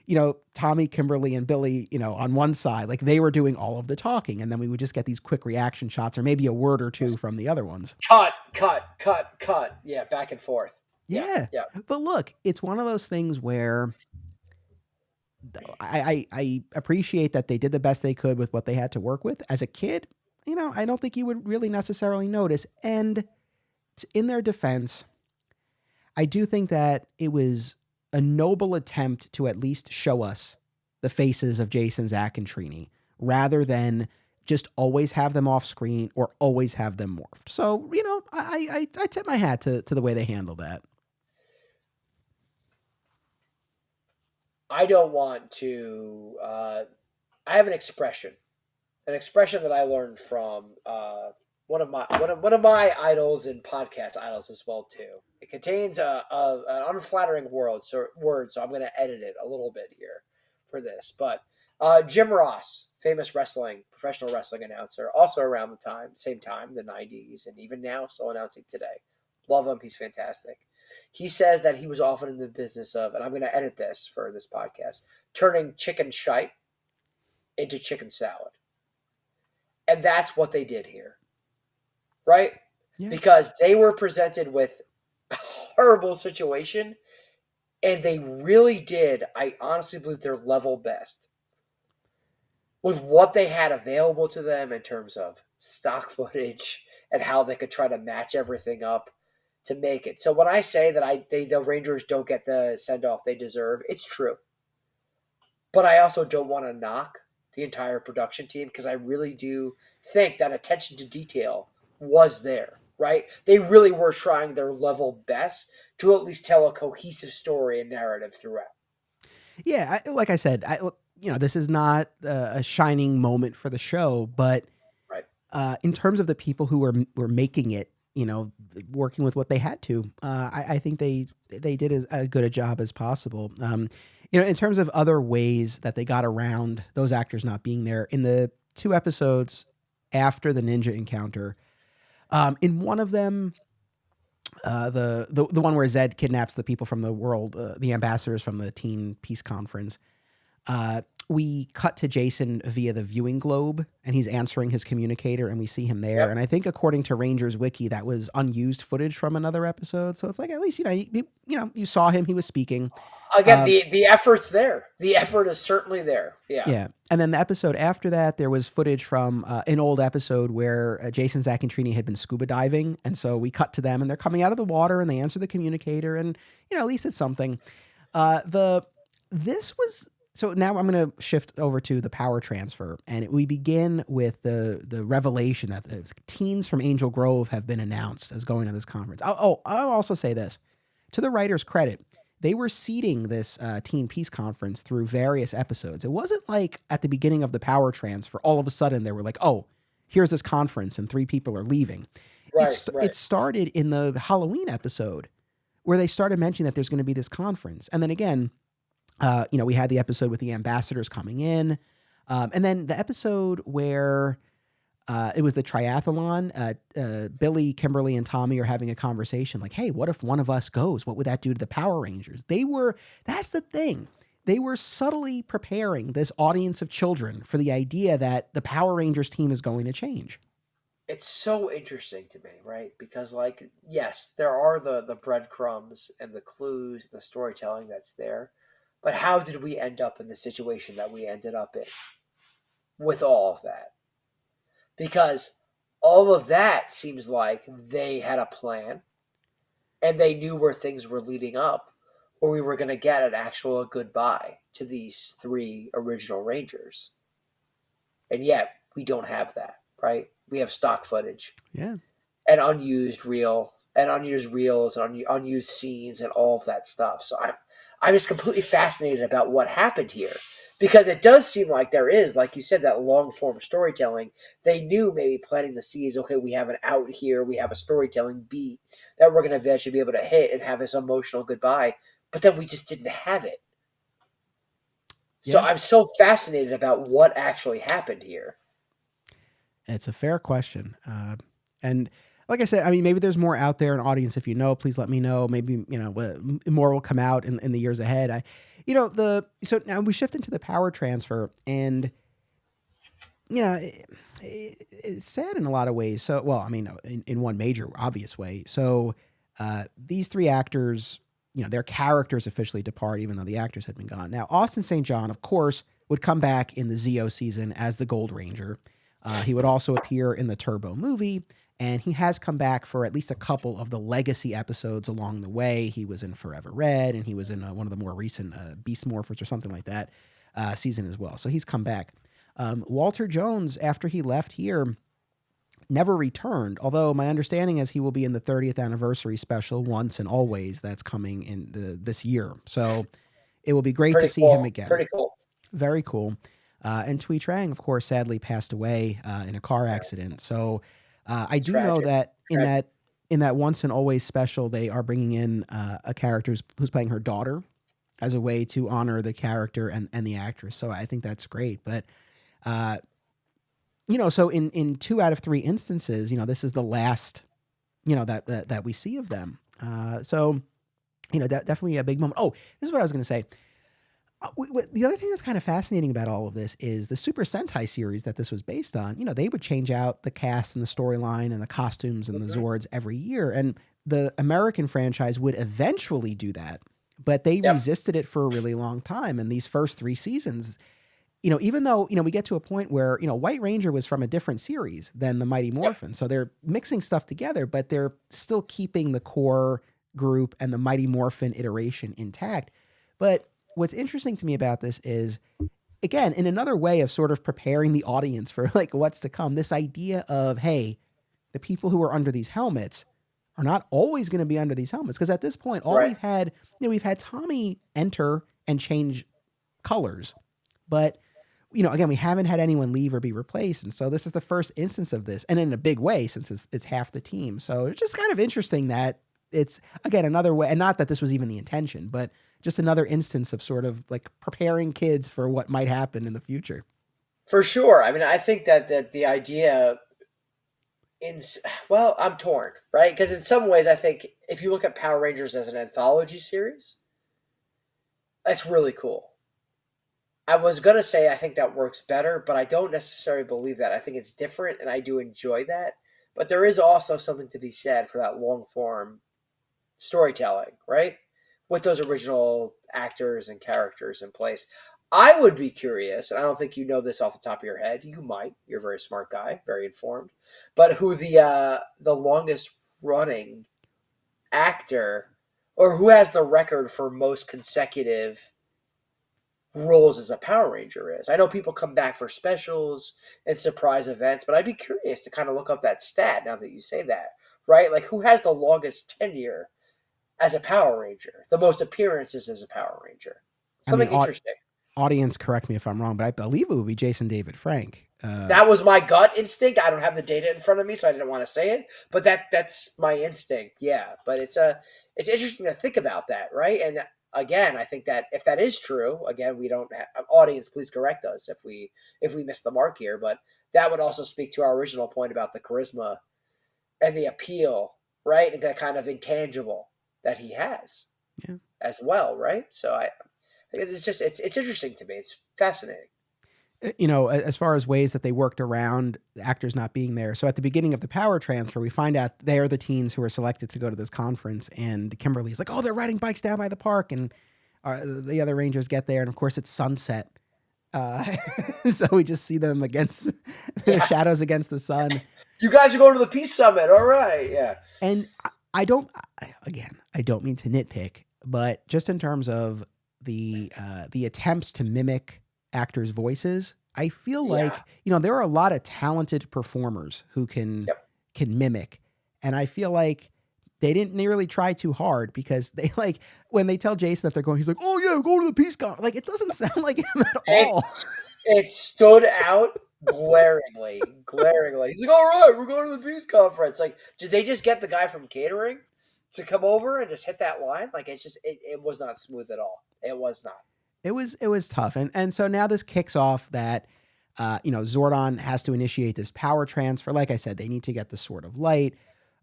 Tommy, Kimberly, and Billy, on one side, like they were doing all of the talking. And then we would just get these quick reaction shots or maybe a word or two from the other ones. Cut. Yeah, back and forth. Yeah. Yeah. But look, it's one of those things where I appreciate that they did the best they could with what they had to work with. As a kid, I don't think you would really necessarily notice. And in their defense, I do think that it was a noble attempt to at least show us the faces of Jason, Zack, and Trini, rather than just always have them off screen or always have them morphed. So, I tip my hat to the way they handled that. I don't want to. I have an expression that I learned from one of my idols and podcast idols as well too. It contains an unflattering word, so I'm going to edit it a little bit here for this. But Jim Ross, famous professional wrestling announcer, also around the same time, the '90s, and even now still announcing today. Love him, he's fantastic. He says that he was often in the business of, and I'm going to edit this for this podcast, turning chicken shite into chicken salad. And that's what they did here, right? Yeah. Because they were presented with a horrible situation, and they really did, I honestly believe, their level best with what they had available to them in terms of stock footage and how they could try to match everything up to make it. So when I say that the Rangers don't get the send off they deserve, it's true. But I also don't want to knock the entire production team because I really do think that attention to detail was there, right? They really were trying their level best to at least tell a cohesive story and narrative throughout. Yeah, like I said, this is not a shining moment for the show, but Right. In terms of the people who were making it, working with what they had to, I think they did as good a job as possible. In terms of other ways that they got around those actors not being there in the 2 episodes after the ninja encounter, in one of them, the one where Zed kidnaps the people from the world, the ambassadors from the Teen Peace Conference. We cut to Jason via the viewing globe, and he's answering his communicator, and we see him there. Yep. And I think, according to Rangers Wiki, that was unused footage from another episode. So it's like, at least you saw him; he was speaking. Again, the effort's there. The effort is certainly there. Yeah. Yeah. And then the episode after that, there was footage from an old episode where Jason, Zack, and Trini had been scuba diving, and so we cut to them, and they're coming out of the water, and they answer the communicator, and at least it's something. This was. So now I'm going to shift over to the power transfer, and we begin with the revelation that the teens from Angel Grove have been announced as going to this conference. I'll also say this. To the writers' credit, they were seeding this Teen Peace Conference through various episodes. It wasn't like at the beginning of the power transfer, all of a sudden they were like, oh, here's this conference and 3 people are leaving. Right. It started in the Halloween episode where they started mentioning that there's going to be this conference. And then again, we had the episode with the ambassadors coming in. And then the episode where it was the triathlon, Billy, Kimberly, and Tommy are having a conversation like, hey, what if one of us goes? What would that do to the Power Rangers? That's the thing. They were subtly preparing this audience of children for the idea that the Power Rangers team is going to change. It's so interesting to me, right? Because, yes, there are the breadcrumbs and the clues, the storytelling that's there. But how did we end up in the situation that we ended up in with all of that? Because all of that seems like they had a plan and they knew where things were leading up, or we were going to get an actual goodbye to these three original Rangers. And yet we don't have that, right? We have stock footage. Yeah. And unused reels and unused scenes and all of that stuff. So I'm just completely fascinated about what happened here, because it does seem like there is, like you said, that long form storytelling. They knew, maybe planting the seeds. Okay, we have an out here. We have a storytelling beat that we're going to eventually be able to hit and have this emotional goodbye. But then we just didn't have it. So Yeah. I'm so fascinated about what actually happened here. It's a fair question. And like I said, I mean, maybe there's more out there in audience. If you know, please let me know. Maybe, more will come out in the years ahead. So now we shift into the power transfer, and, it's sad in a lot of ways. So, well, I mean, in one major obvious way. So these three actors, their characters officially depart, even though the actors had been gone. Now, Austin St. John, of course, would come back in the ZO season as the Gold Ranger. He would also appear in the Turbo movie, and he has come back for at least a couple of the legacy episodes along the way. He was in Forever Red, and he was in one of the more recent Beast Morphers or something like that season as well. So he's come back. Walter Jones, after he left here, never returned, although my understanding is he will be in the 30th anniversary special Once and Always that's coming in this year. So it will be great to see him again. Pretty cool. Very cool. And Thuy Trang, of course, sadly passed away in a car accident. So I do know that in that Once and Always special, they are bringing in a character who's playing her daughter as a way to honor the character and the actress. So I think that's great. But so in 2 out of 3 instances, this is the last, that we see of them. So definitely a big moment. Oh, this is what I was going to say. The other thing that's kind of fascinating about all of this is the Super Sentai series that this was based on. They would change out the cast and the storyline and the costumes and the Zords every year. And the American franchise would eventually do that, but they resisted it for a really long time. And these first 3 seasons, even though, we get to a point where, White Ranger was from a different series than the Mighty Morphin. Yep. So they're mixing stuff together, but they're still keeping the core group and the Mighty Morphin iteration intact. But what's interesting to me about this is, again, in another way of sort of preparing the audience for like what's to come, this idea of, hey, the people who are under these helmets are not always going to be under these helmets. Because at this point, all we've had, we've had Tommy enter and change colors, but again, we haven't had anyone leave or be replaced. And so this is the first instance of this, and in a big way, since it's half the team. So it's just kind of interesting that it's, again, another way, and not that this was even the intention, but just another instance of sort of like preparing kids for what might happen in the future. For sure. I mean, I think that the idea I'm torn, right? Because in some ways, I think if you look at Power Rangers as an anthology series, that's really cool. I was going to say I think that works better, but I don't necessarily believe that. I think it's different, and I do enjoy that. But there is also something to be said for that long-form storytelling, right? With those original actors and characters in place. I would be curious, and I don't think you know this off the top of your head. You might. You're a very smart guy, very informed. But who the longest-running actor, or who has the record for most consecutive roles as a Power Ranger is. I know people come back for specials and surprise events, but I'd be curious to kind of look up that stat now that you say that, right? Like, who has the longest tenure as a Power Ranger, the most appearances as a Power Ranger? Something interesting. Audience, correct me if I'm wrong, but I believe it would be Jason David Frank. That was my gut instinct. I don't have the data in front of me, so I didn't want to say it, but that's my instinct. Yeah, but it's interesting to think about that, right? And again, I think that if that is true, again, we don't have, audience, please correct us if we miss the mark here, but that would also speak to our original point about the charisma and the appeal, right? And that kind of intangible that he has as well, right? So I think it's interesting to me. It's fascinating. As far as ways that they worked around the actors not being there. So at the beginning of the power transfer, we find out they are the teens who are selected to go to this conference, and Kimberly's like, oh, they're riding bikes down by the park. And the other Rangers get there, and of course it's sunset. Uh, so we just see them against the shadows against the sun. You guys are going to the Peace Summit. All right. Yeah. And I don't, again, I don't mean to nitpick, but just in terms of the attempts to mimic actors' voices, I feel like, there are a lot of talented performers who can mimic. And I feel like they didn't nearly try too hard, because they, like, when they tell Jason that they're going, he's like, oh yeah, go to the Peace Conference. Like, it doesn't sound like him at all. It stood out glaringly. He's like, all right, we're going to the Peace Conference. Like, did they just get the guy from catering to come over and just hit that line? Like, it's just, it was not smooth at all. It was not. It was tough. And so now this kicks off that, Zordon has to initiate this power transfer. Like I said, they need to get the Sword of Light.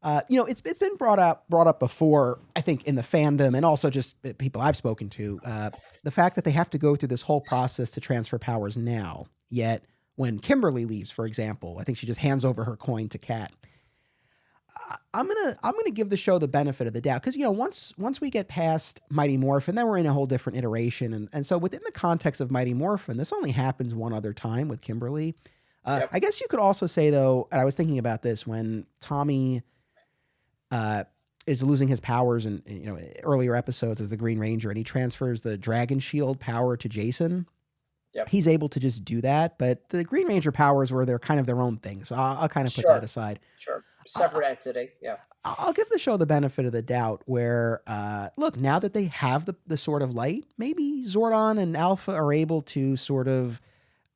It's been brought up before, I think, in the fandom, and also just people I've spoken to, the fact that they have to go through this whole process to transfer powers now. Yet when Kimberly leaves, for example, I think she just hands over her coin to Kat. I'm gonna give the show the benefit of the doubt, because once we get past Mighty Morphin, then we're in a whole different iteration, and so within the context of Mighty Morphin, this only happens one other time with Kimberly. I guess you could also say, though, and I was thinking about this when Tommy is losing his powers in earlier episodes as the Green Ranger, and he transfers the Dragon Shield power to Jason. He's able to just do that, but the Green Ranger powers they're kind of their own thing, so I'll kind of put that aside. Sure. Separate entity, yeah. I'll give the show the benefit of the doubt where, look, now that they have the Sword of Light, maybe Zordon and Alpha are able to sort of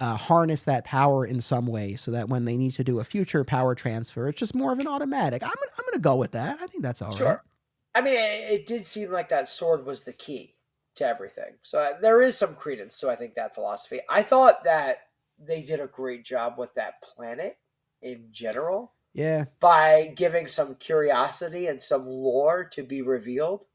harness that power in some way, so that when they need to do a future power transfer, it's just more of an automatic. I'm gonna go with that. I think that's all right. I mean, it did seem like that sword was the key to everything. So there is some credence to, I think, that philosophy. I thought that they did a great job with that planet in general. Yeah. By giving some curiosity and some lore to be revealed,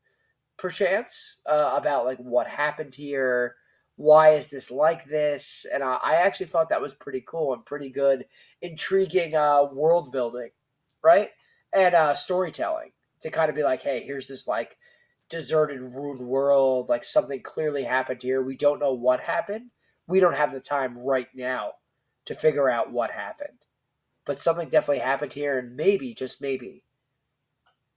perchance, about like what happened here, why is this like this, and I actually thought that was pretty cool and pretty good, intriguing world building, right, and storytelling to kind of be like, hey, here's this like deserted, ruined world, like something clearly happened here. We don't know what happened. We don't have the time right now to figure out what happened. But something definitely happened here, and maybe, just maybe,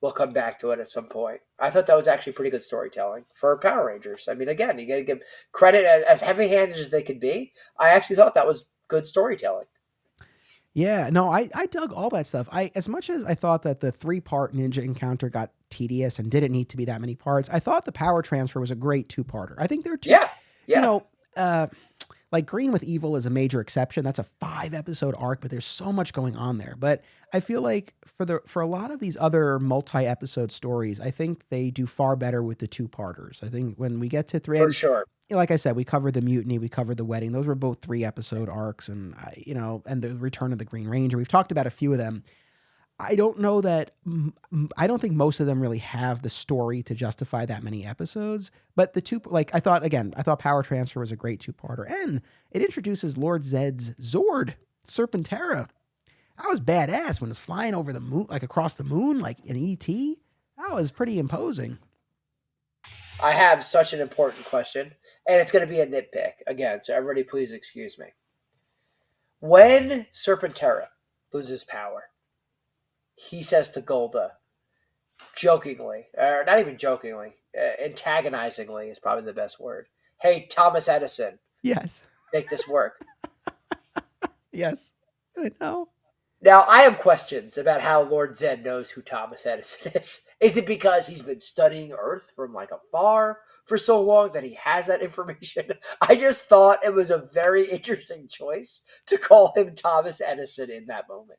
we'll come back to it at some point. I thought that was actually pretty good storytelling for Power Rangers. I mean, again, you got to give credit, as heavy-handed as they could be. I actually thought that was good storytelling. Yeah, no, I dug all that stuff. As much as I thought that the 3-part ninja encounter got tedious and didn't need to be that many parts, I thought the power transfer was a great 2-parter. I think they're two. Yeah. Like Green with Evil is a major exception. That's a 5-episode arc, but there's so much going on there. But I feel like for a lot of these other multi-episode stories, I think they do far better with the 2-parters. I think when we get to 3, for sure. Like I said, we covered the mutiny, we covered the wedding. Those were both 3-episode arcs, and and the return of the Green Ranger. We've talked about a few of them. I don't think most of them really have the story to justify that many episodes, but I thought Power Transfer was a great 2-parter, and it introduces Lord Zedd's Zord, Serpentera. That was badass when it's flying over the moon, like across the moon, like an E.T. That was pretty imposing. I have such an important question, and it's going to be a nitpick again, so everybody please excuse me. When Serpentera loses power, he says to Golda, jokingly, or not even jokingly, antagonizingly is probably the best word. Hey, Thomas Edison. Yes. Make this work. Yes. I know. Now, I have questions about how Lord Zedd knows who Thomas Edison is. Is it because he's been studying Earth from like afar for so long that he has that information? I just thought it was a very interesting choice to call him Thomas Edison in that moment.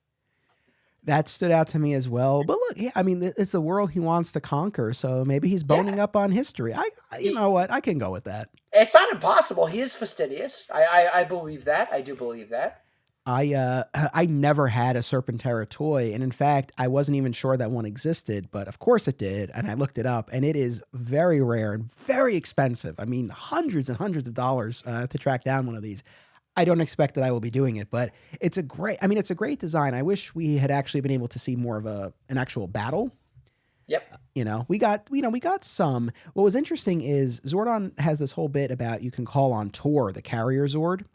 That stood out to me as well. But look, I mean, it's the world he wants to conquer, so maybe he's boning up on history. You know what? I can go with that. It's not impossible. He is fastidious. I believe that. I do believe that. I never had a Serpentera toy, and in fact, I wasn't even sure that one existed, but of course it did, and I looked it up, and it is very rare and very expensive. I mean, hundreds and hundreds of dollars to track down one of these. I don't expect that I will be doing it, but it's a great design. I wish we had actually been able to see more of an actual battle. Yep. We got some. What was interesting is Zordon has this whole bit about you can call on Tor, the carrier Zord.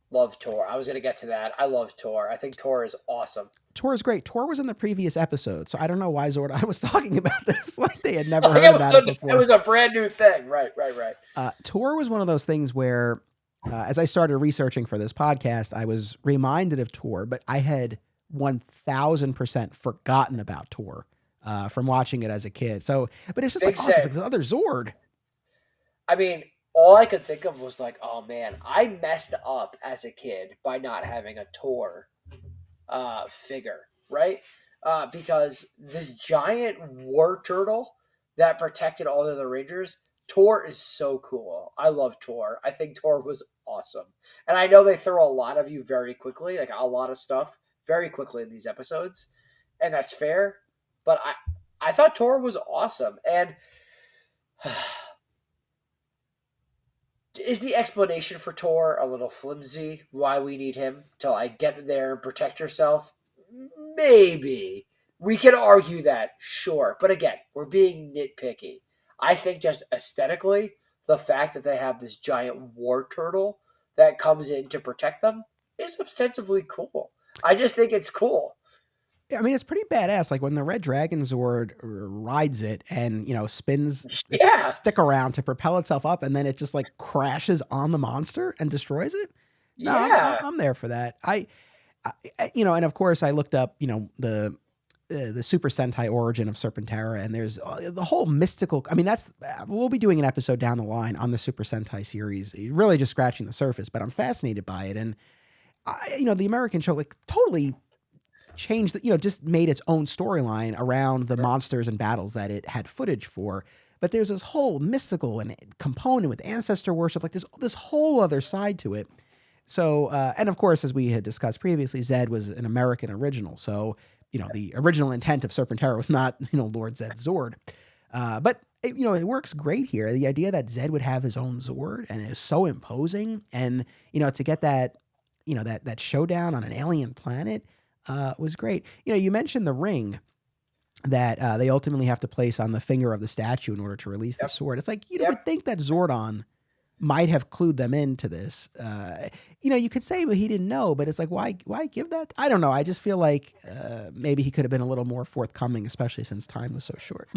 Love Tor. I was going to get to that. I love Tor. I think Tor is awesome. Tor is great. Tor was in the previous episode, so I don't know why Zordon was talking about this like they had never heard about it before. It was a brand new thing. Right. Tor was one of those things where, as I started researching for this podcast, I was reminded of Tor, but I had 1000% forgotten about Tor from watching it as a kid. So, but it's just like, oh, it's like the other Zord. I mean, all I could think of was like, oh man, I messed up as a kid by not having a Tor figure, right? Because this giant war turtle that protected all the other Rangers, Tor is so cool. I love Tor. I think Tor was awesome. And I know they throw a lot of you very quickly, like a lot of stuff very quickly in these episodes. And that's fair. But I thought Tor was awesome. And is the explanation for Tor a little flimsy? Why we need him to like get in there and protect yourself? Maybe. We can argue that, sure. But again, we're being nitpicky. I think just aesthetically, the fact that they have this giant war turtle that comes in to protect them is ostensibly cool. I just think it's cool. I mean, it's pretty badass. Like when the Red Dragon Zord rides it and, spins its stick around to propel itself up, and then it just like crashes on the monster and destroys it. No, I'm there for that. I and of course I looked up, the Super Sentai origin of Serpentera, and there's the whole mystical. I mean, we'll be doing an episode down the line on the Super Sentai series, really just scratching the surface, but I'm fascinated by it. And the American show like totally changed, just made its own storyline around the monsters and battles that it had footage for. But there's this whole mystical and component with ancestor worship, like there's this whole other side to it. So, and of course, as we had discussed previously, Zed was an American original. So, the original intent of Serpentera was not, Lord Zed Zord. But, it works great here. The idea that Zed would have his own Zord and is so imposing, and, to get that, that showdown on an alien planet was great. You mentioned the ring that they ultimately have to place on the finger of the statue in order to release the sword. It's like, you would think that Zordon might have clued them into this. You could say, well, he didn't know, but it's like, why give that? I don't know. I just feel like maybe he could have been a little more forthcoming, especially since time was so short.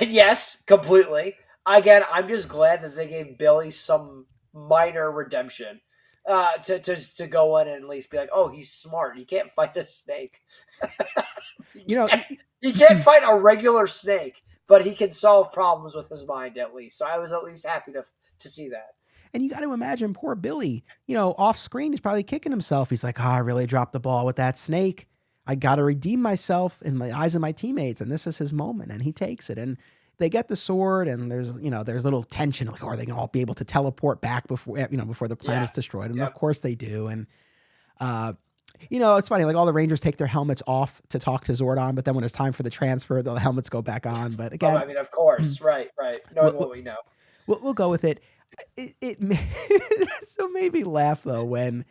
Yes, completely. Again, I'm just glad that they gave Billy some minor redemption to go in and at least be like, oh, he's smart. He can't fight a snake. He can't fight a regular snake, but he can solve problems with his mind at least. So I was at least happy to see that. And you got to imagine poor Billy, off screen, he's probably kicking himself. He's like, I really dropped the ball with that snake. I got to redeem myself in the eyes of my teammates. And this is his moment. And he takes it. And they get the sword, and there's little tension. Like, are they going to all be able to teleport back before the planet's destroyed? And of course they do. And, it's funny, like all the Rangers take their helmets off to talk to Zordon, but then when it's time for the transfer, the helmets go back on. But again, I mean, of course, right. Knowing what we know, we'll go with it. It so made me laugh though when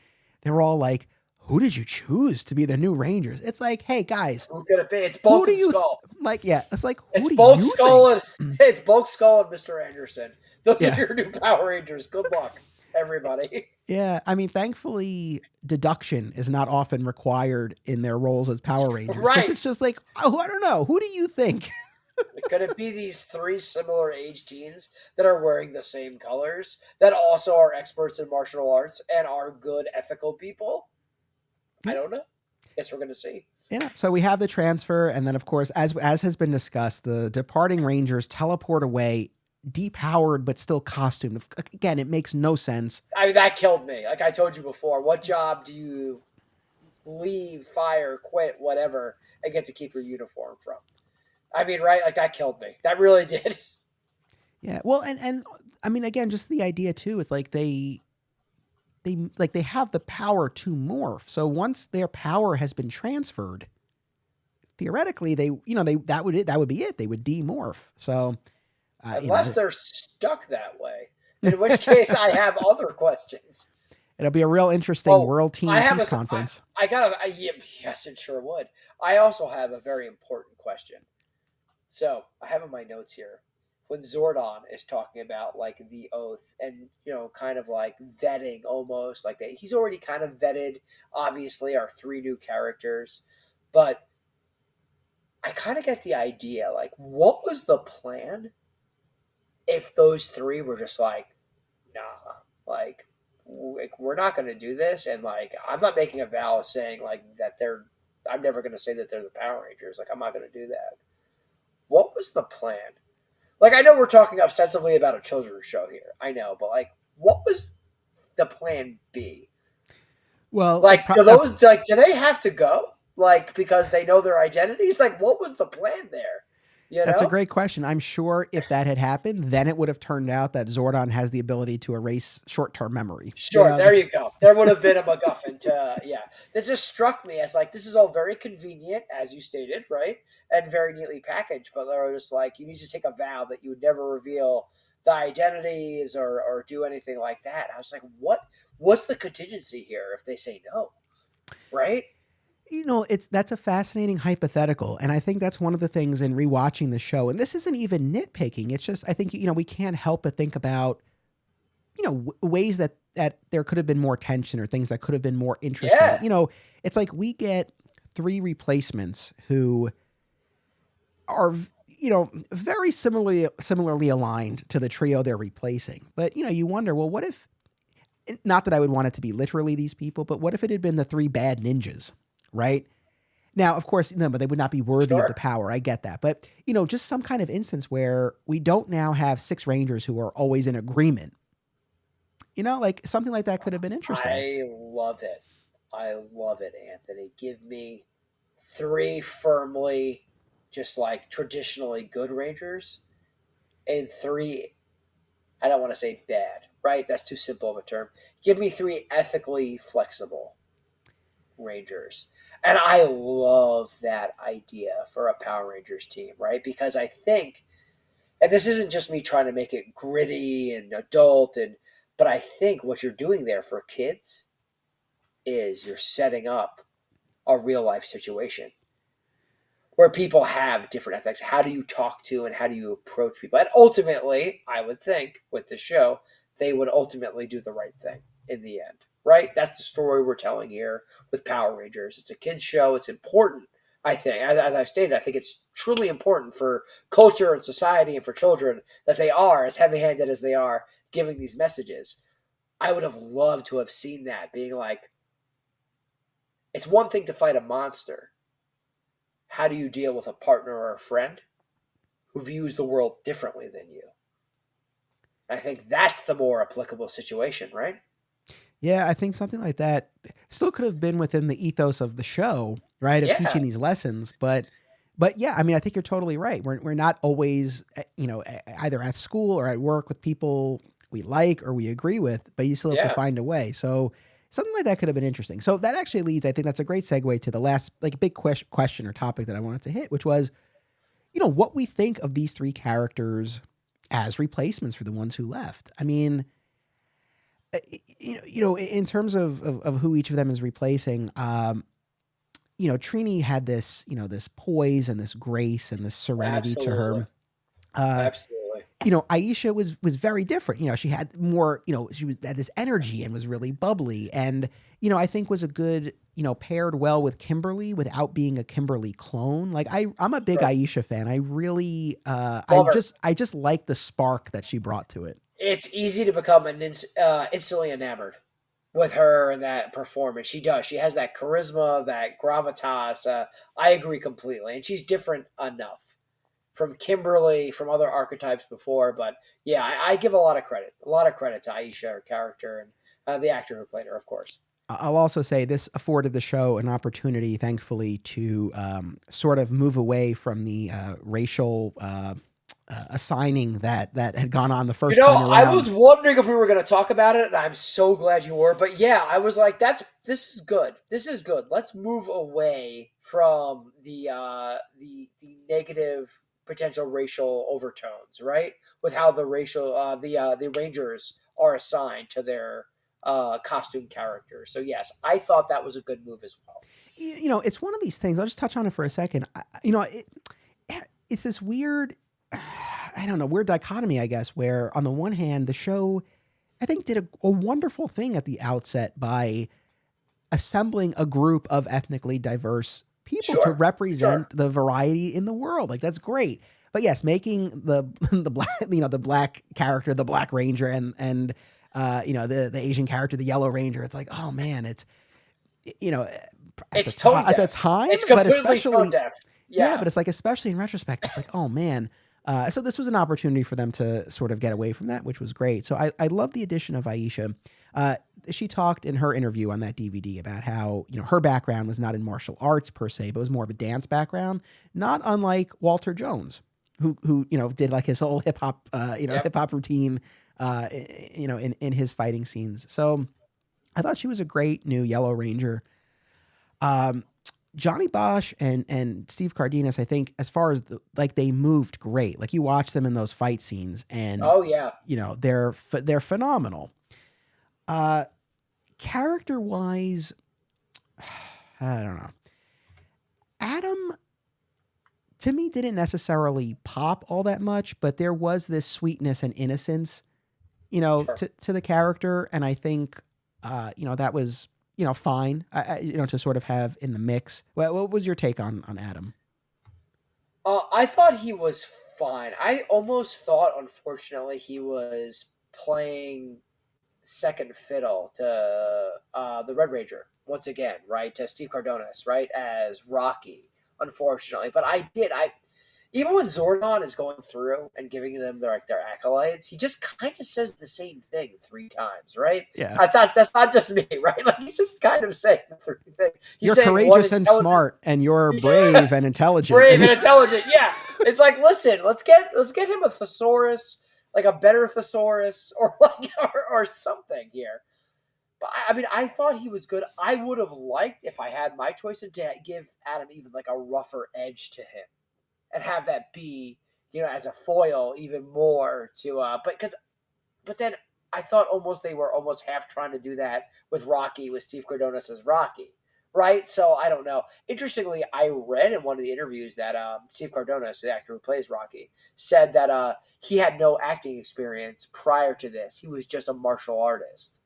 they were all like, "Who did you choose to be the new Rangers?" It's like, hey guys, who could it be? It's Bulk and Skull. It's like it's Bulk Skull and it's Bulk Skull and Mr. Anderson. Those are your new Power Rangers. Good luck, everybody. Yeah, I mean, thankfully, deduction is not often required in their roles as Power Rangers. Right. It's just like, oh, I don't know. Who do you think? Could it be these three similar age teens that are wearing the same colors that also are experts in martial arts and are good, ethical people? I don't know. Guess we're going to see. Yeah. So we have the transfer. And then, of course, as has been discussed, the departing Rangers teleport away, depowered, but still costumed. Again, it makes no sense. I mean, that killed me. Like I told you before, what job do you leave, fire, quit, whatever, and get to keep your uniform from? I mean, right? Like that killed me. That really did. Yeah. Well, and I mean, again, just the idea too, is like they have the power to morph. So once their power has been transferred, theoretically, that would be it. They would demorph. So unless they're stuck that way, in which case I have other questions. It'll be a real interesting World Team Peace Conference. Yes, it sure would. I also have a very important question. So I have in my notes here when Zordon is talking about like the oath and kind of like vetting almost like that. He's already kind of vetted obviously our three new characters, but I kind of get the idea like what was the plan if those three were just like nah, like we're not going to do this, and like I'm not making a vow saying like that they're. I'm never going to say that they're the Power Rangers. Like I'm not going to do that. What was the plan? Like I know we're talking ostensibly about a children's show here. I know, but like, what was the plan B? Well, Like, do they have to go? Like because they know their identities? Like, what was the plan there? You that's a know? great question. I'm sure if that had happened, then it would have turned out that Zordon has the ability to erase short-term memory. You Sure, know, there you go. There would have been a MacGuffin to, yeah. That just struck me as like, this is all very convenient, as you stated, right? And very neatly packaged, but they're just like, you need to take a vow that you would never reveal the identities or do anything like that. I was like, what's the contingency here if they say no, right? that's a fascinating hypothetical, and I think that's one of the things in rewatching the show. And this isn't even nitpicking. It's just I think we can't help but think about ways that there could have been more tension or things that could have been more interesting. Yeah, It's like we get three replacements who are very similarly aligned to the trio they're replacing. But you wonder, well, what if, not that I would want it to be literally these people, but what if it had been the three bad ninjas, right? Now, of course, no, but they would not be worthy of the sure. power. I get that. But, just some kind of instance where we don't now have six Rangers who are always in agreement. Like something like that could have been interesting. I love it. I love it, Anthony. Give me three firmly, just like traditionally good Rangers, and three, I don't want to say bad, right? That's too simple of a term. Give me three ethically flexible Rangers. And I love that idea for a Power Rangers team, right? Because I think, and this isn't just me trying to make it gritty and adult, but I think what you're doing there for kids is you're setting up a real life situation where people have different ethics. How do you talk to and how do you approach people? And ultimately, I would think with the show, they would ultimately do the right thing in the end, right? That's the story we're telling here with Power Rangers. It's a kids' show. It's important, I think. As I've stated, I think it's truly important for culture and society and for children that they are, as heavy handed as they are, giving these messages. I would have loved to have seen that being like, it's one thing to fight a monster. How do you deal with a partner or a friend who views the world differently than you? I think that's the more applicable situation, right? Yeah, I think something like that still could have been within the ethos of the show, right? Of Yeah, teaching these lessons, but yeah, I mean, I think you're totally right. We're not always, either at school or at work with people we like or we agree with, but you still have to yeah. find a way. So something like that could have been interesting. So that actually leads, I think that's a great segue to the last like big question or topic that I wanted to hit, which was, what we think of these three characters as replacements for the ones who left. I mean, in terms of who each of them is replacing, Trini had this, this poise and this grace and this serenity to Absolutely. her. Uh, Absolutely. Aisha was very different. She had more, she had this energy and was really bubbly, and I think was a good, paired well with Kimberly without being a Kimberly clone. Like I'm a big Sure. Aisha fan. I really, Love her. I just like the spark that she brought to it. It's easy to become instantly enamored with her and that performance. She does. She has that charisma, that gravitas. I agree completely. And she's different enough from Kimberly, from other archetypes before. But yeah, I give a lot of credit to Aisha, her character, and the actor who played her, of course. I'll also say this afforded the show an opportunity, thankfully, to sort of move away from the racial assigning that had gone on the first time I around. was wondering if we were going to talk about it, and I'm so glad you were. But yeah, I was like, this is good. This is good. Let's move away from the negative potential racial overtones, right? With how the racial the Rangers are assigned to their costume characters. So yes, I thought that was a good move as well. It's one of these things. I'll just touch on it for a second. it's this weird, I don't know, weird dichotomy, I guess, where on the one hand, the show, I think, did a wonderful thing at the outset by assembling a group of ethnically diverse people to Sure, represent sure. the variety in the world. Like, that's great. But yes, making the the black, the black character, the Black Ranger, and the Asian character, the Yellow Ranger. It's like, oh man, it's you know It's tone at the deaf. time, It's but completely tone especially deaf. yeah, Yeah. but it's like, especially in retrospect, it's like, oh man. So this was an opportunity for them to sort of get away from that, which was great. So I love the addition of Aisha. Uh, she talked in her interview on that DVD about how, her background was not in martial arts per se, but was more of a dance background, not unlike Walter Jones, who did like his whole hip hop, Yep. hip hop routine, in his fighting scenes. So I thought she was a great new Yellow Ranger. Um, Johnny Bosch and Steve Cardenas, I think, as far as they moved great. Like, you watch them in those fight scenes, and Oh yeah. they're phenomenal. Uh, Character wise, I don't know. Adam, to me, didn't necessarily pop all that much, but there was this sweetness and innocence, Sure. to the character, and I think, that was, fine, to sort of have in the mix. What was your take on Adam? I thought he was fine. I almost thought, unfortunately, he was playing second fiddle to the Red Ranger once again, right? To Steve Cardonis, right? As Rocky, unfortunately. But I even when Zordon is going through and giving them their accolades, he just kind of says the same thing three times, right? Yeah. That's not just me, right? Like, he's just kind of saying the three things. He's You're saying one courageous and intelligence, smart, and you're yeah, brave and intelligent. brave and intelligent. Yeah, it's like, listen, let's get him a thesaurus, like a better thesaurus, or or something here. But I mean, I thought he was good. I would have liked, if I had my choice, to give Adam even like a rougher edge to him, and have that be, as a foil even more to but then I thought almost they were almost half trying to do that with Rocky, with Steve Cardonis as Rocky, right? So I don't know. Interestingly, I read in one of the interviews that Steve Cardonis, the actor who plays Rocky, said that he had no acting experience prior to this. He was just a martial artist,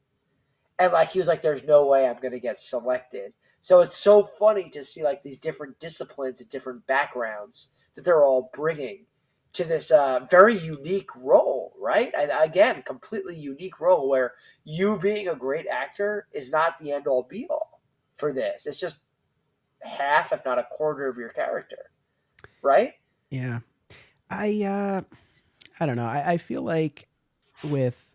and like he was like, "There's no way I'm going to get selected." So it's so funny to see like these different disciplines and different backgrounds that they're all bringing to this very unique role, right? And again, completely unique role where you being a great actor is not the end all be all for this. It's just half, if not a quarter, of your character, right? Yeah. I don't know. I feel like with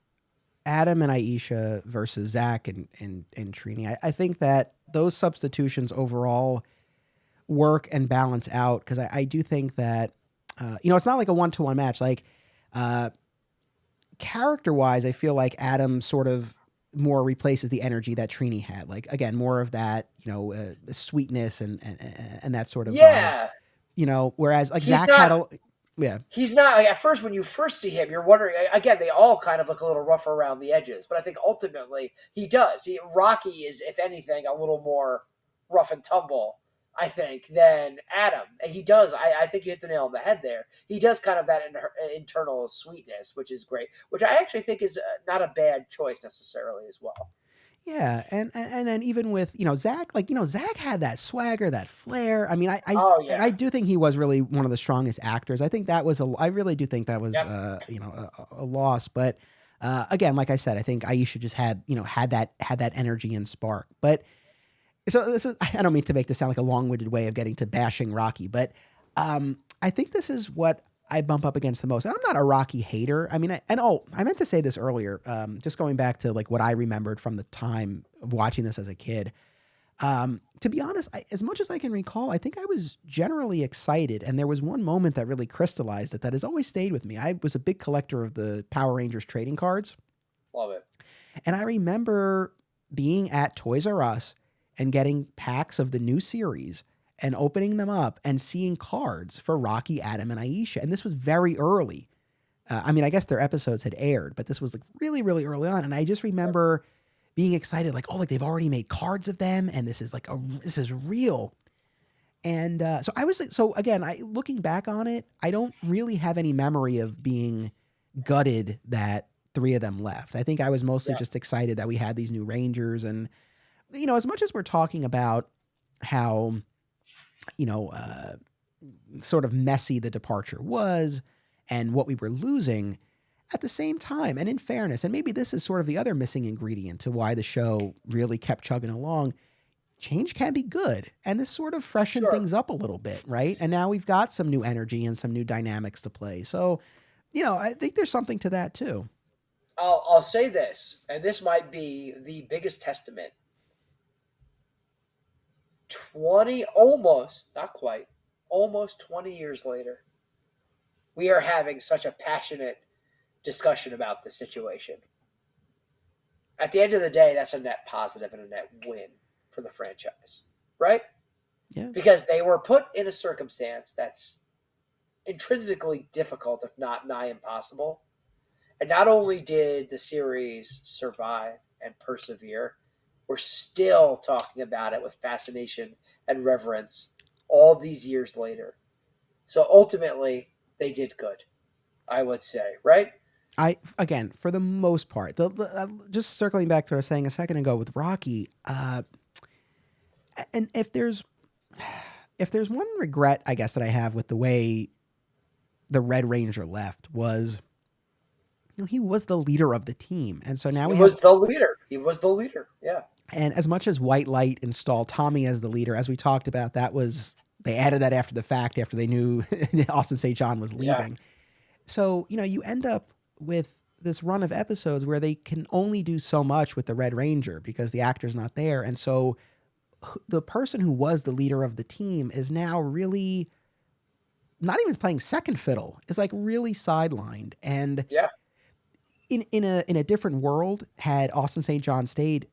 Adam and Aisha versus Zack and Trini, I think that those substitutions overall work and balance out, because I do think that it's not like a 1-to-1 match. Like, uh, character wise, I feel like Adam sort of more replaces the energy that Trini had. Like, again, more of that, sweetness and that sort of vibe. Yeah, Whereas like he's Zack had not. a yeah. He's not, like, at first when you first see him. You're wondering again. They all kind of look a little rough around the edges, but I think ultimately he does. Rocky is, if anything, a little more rough and tumble, I think, than Adam. And he does. I think you hit the nail on the head there. He does kind of that internal sweetness, which is great. Which I actually think is not a bad choice necessarily as well. Yeah, and then even with Zack, like Zack had that swagger, that flair. I mean, Oh and yeah. I do think he was really one of the strongest actors. I think that was I really do think that was Yep. a loss. But again, like I said, I think Aisha just had had that energy and spark. But so this is, I don't mean to make this sound like a long-winded way of getting to bashing Rocky, but I think this is what I bump up against the most. And I'm not a Rocky hater. I mean, I meant to say this earlier. Just going back to like what I remembered from the time of watching this as a kid. To be honest, as much as I can recall, I think I was generally excited. And there was one moment that really crystallized it that has always stayed with me. I was a big collector of the Power Rangers trading cards. Love it. And I remember being at Toys R Us and getting packs of the new series and opening them up and seeing cards for Rocky, Adam, and Aisha. And this was very early. I mean, I guess their episodes had aired, but this was like really, really early on. And I just remember being excited, like, oh, like they've already made cards of them, and this is like this is real. And so again, looking back on it, I don't really have any memory of being gutted that three of them left. I think I was mostly Yeah, just excited that we had these new Rangers. And, as much as we're talking about how, you know, sort of messy the departure was and what we were losing, at the same time, and in fairness, and maybe this is sort of the other missing ingredient to why the show really kept chugging along, change can be good. And this sort of freshened sure. things up a little bit, right? And now we've got some new energy and some new dynamics to play. So, I think there's something to that too. I'll say this, and this might be the biggest testament. 20, almost, not quite, almost 20 years later, we are having such a passionate discussion about the situation. At the end of the day, that's a net positive and a net win for the franchise, right? Yeah. Because they were put in a circumstance that's intrinsically difficult, if not nigh impossible. And not only did the series survive and persevere, we're still talking about it with fascination and reverence all these years later. So ultimately, they did good, I would say, right? Again, for the most part, just circling back to what I was saying a second ago with Rocky, and if there's one regret, I guess, that I have with the way the Red Ranger left was, he was the leader of the team. And so now He we have, was the leader. He was the leader. Yeah. and as much as White Light installed Tommy as the leader, as we talked about, they added that after the fact, after they knew Austin St. John was Yeah. leaving. So, you end up with this run of episodes where they can only do so much with the Red Ranger because the actor's not there. And so the person who was the leader of the team is now really not even playing second fiddle. It's like really sidelined. And Yeah. in a different world, had Austin St. John stayed,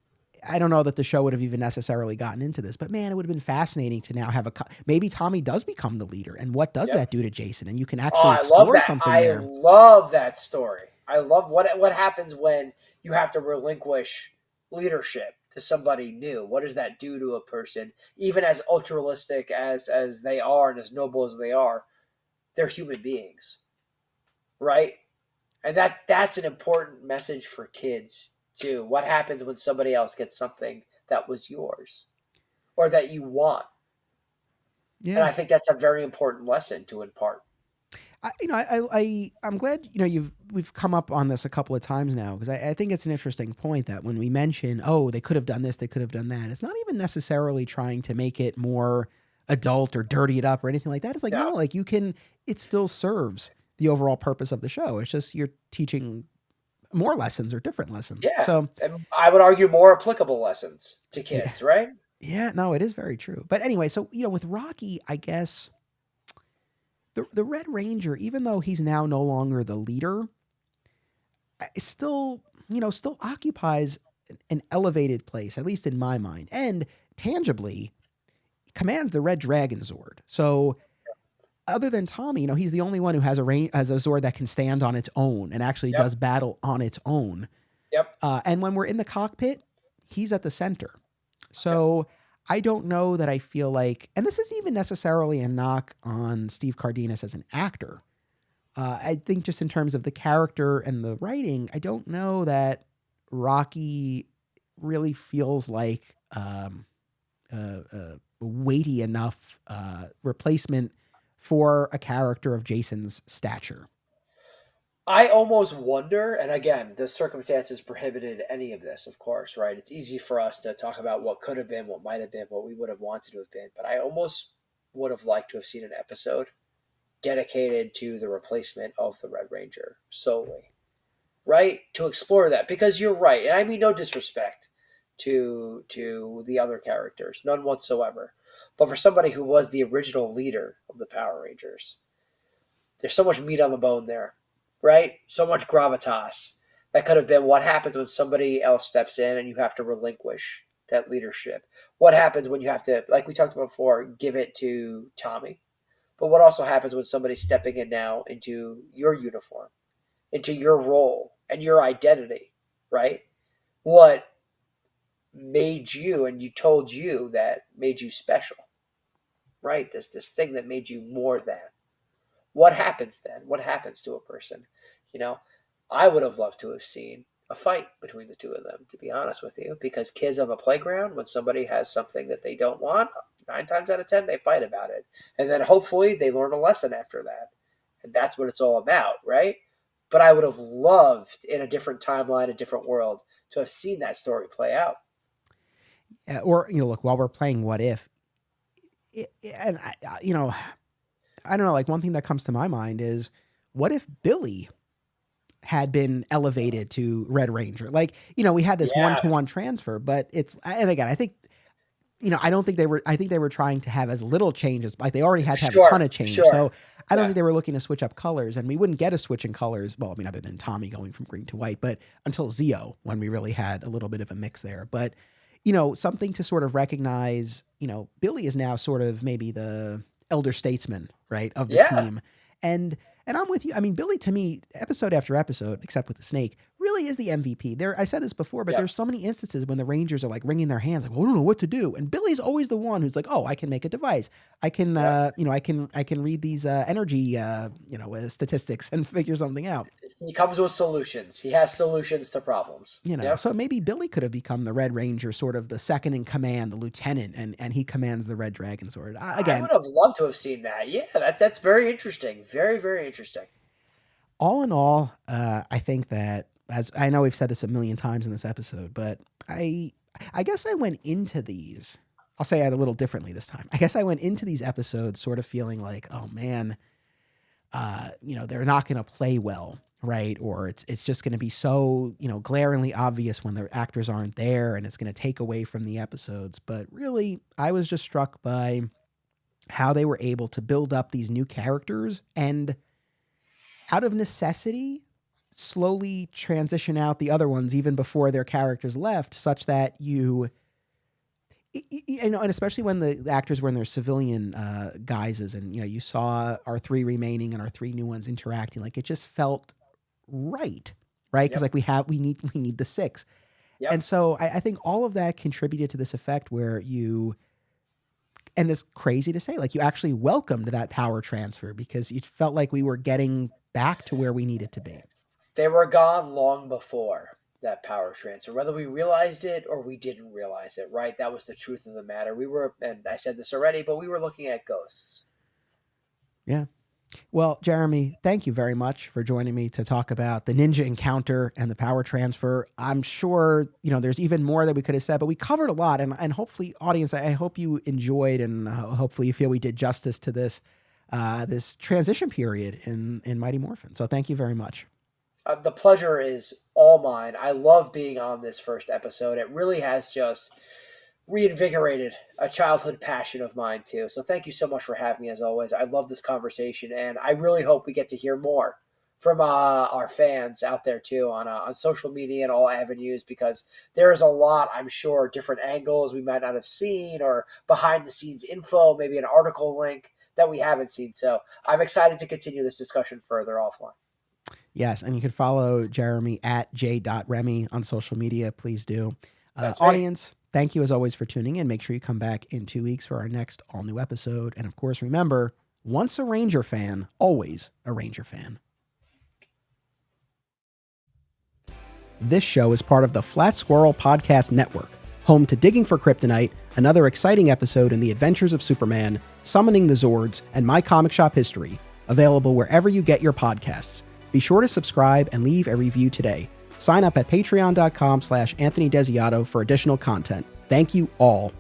I don't know that the show would have even necessarily gotten into this, but man, it would have been fascinating to now have maybe Tommy does become the leader, and what does Yep. that do to Jason? And you can Oh, actually I love explore that. something I there. love that story. I love what happens when you have to relinquish leadership to somebody new. What does that do to a person? Even as altruistic as they are and as noble as they are, they're human beings, right? And that's an important message for kids too. What happens when somebody else gets something that was yours or that you want? And Yeah. I think that's a very important lesson to impart. I'm glad we've come up on this a couple of times now, because I think it's an interesting point that when we mention, oh, they could have done this, they could have done that, it's not even necessarily trying to make it more adult or dirty it up or anything like that. It's like, No. no, like it still serves the overall purpose of the show. It's just you're teaching more lessons or different lessons. Yeah. So And I would argue more applicable lessons to yeah, kids, right? yeah, no, it is very true. But anyway, so with Rocky, I guess the Red Ranger, even though he's now no longer the leader, still occupies an elevated place, at least in my mind, and tangibly commands the Red Dragon Zord. So other than Tommy, he's the only one who has a Zord that can stand on its own and actually Yep. does battle on its own. Yep. And when we're in the cockpit, he's at the center. Yep. So I don't know that I feel like, and this isn't even necessarily a knock on Steve Cardenas as an actor. I think just in terms of the character and the writing, I don't know that Rocky really feels like a weighty enough replacement for a character of Jason's stature. I almost wonder, and again, the circumstances prohibited any of this, of course, right? It's easy for us to talk about what could have been, what might have been, what we would have wanted to have been, but I almost would have liked to have seen an episode dedicated to the replacement of the Red Ranger solely, right? To explore that, because you're right, and I mean no disrespect to the other characters, none whatsoever. But for somebody who was the original leader of the Power Rangers, there's so much meat on the bone there, right? So much gravitas. That could have been what happens when somebody else steps in and you have to relinquish that leadership. What happens when you have to, like we talked about before, give it to Tommy? But what also happens when somebody's stepping in now into your uniform, into your role and your identity, right? What made you and you told you that made you special, right? This thing that made you more than. What happens then? What happens to a person? You know, I would have loved to have seen a fight between the two of them, to be honest with you, because kids on the playground, when somebody has something that they don't want, 9 times out of 10, they fight about it. And then hopefully they learn a lesson after that. And that's what it's all about, right? But I would have loved, in a different timeline, a different world, to have seen that story play out. Or, look, while we're playing What If, and I don't know, like one thing that comes to my mind is, what if Billy had been elevated to Red Ranger? Like, we had this 1-to-1 transfer, but and again, I think, I don't think I think they were trying to have as little changes. Like they already had to have a ton of change. So I don't think they were looking to switch up colors, and we wouldn't get a switch in colors. Well, I mean, other than Tommy going from green to white, but until Zeo, when we really had a little bit of a mix there. But, something to sort of recognize, Billy is now sort of maybe the elder statesman, right, of the team. And I'm with you. I mean, Billy, to me, episode after episode, except with the snake, really is the MVP. I said this before, but there's so many instances when the Rangers are like wringing their hands, like, well, I don't know what to do. And Billy's always the one who's like, oh, I can make a device. I can, I can read these energy, statistics and figure something out. He comes with solutions. He has solutions to problems. So maybe Billy could have become the Red Ranger, sort of the second in command, the lieutenant, and he commands the Red Dragon Sword. Again, I would have loved to have seen that. Yeah, that's very interesting. Very, very interesting. All in all, I think that, as I know we've said this a million times in this episode, but I guess I went into these, I'll say it a little differently this time. I guess I went into these episodes sort of feeling like, oh man, they're not going to play well, right? Or it's just going to be so, glaringly obvious when the actors aren't there, and it's going to take away from the episodes. But really, I was just struck by how they were able to build up these new characters and, out of necessity, slowly transition out the other ones even before their characters left, such that and especially when the actors were in their civilian guises, and you saw our 3 remaining and our 3 new ones interacting, like it just felt right, because like we need the 6, and so I think all of that contributed to this effect where and it's crazy to say, like you actually welcomed that power transfer because you felt like we were getting back to where we needed to be. They were gone long before that power transfer, whether we realized it or we didn't realize it, right? That was the truth of the matter. We were, and I said this already, but we were looking at ghosts. Yeah. Well, Jeremy, thank you very much for joining me to talk about the ninja encounter and the power transfer. I'm sure, there's even more that we could have said, but we covered a lot, and hopefully, audience, I hope you enjoyed, and hopefully you feel we did justice to this transition period in Mighty Morphin. So thank you very much. The pleasure is all mine. I love being on this first episode. It really has just reinvigorated a childhood passion of mine too. So thank you so much for having me as always. I love this conversation, and I really hope we get to hear more from our fans out there too on social media and all avenues, because there is a lot, I'm sure, different angles we might not have seen, or behind the scenes info, maybe an article link that we haven't seen. So I'm excited to continue this discussion further offline. Yes, and you can follow Jeremy at j.remy on social media. Please do. Right. Audience, thank you as always for tuning in. Make sure you come back in 2 weeks for our next all-new episode. And of course, remember, once a Ranger fan, always a Ranger fan. This show is part of the Flat Squirrel Podcast Network, home to Digging for Kryptonite, another exciting episode in the adventures of Superman, Summoning the Zords, and My Comic Shop History, available wherever you get your podcasts. Be sure to subscribe and leave a review today. Sign up at patreon.com/Anthony Desiato for additional content. Thank you all.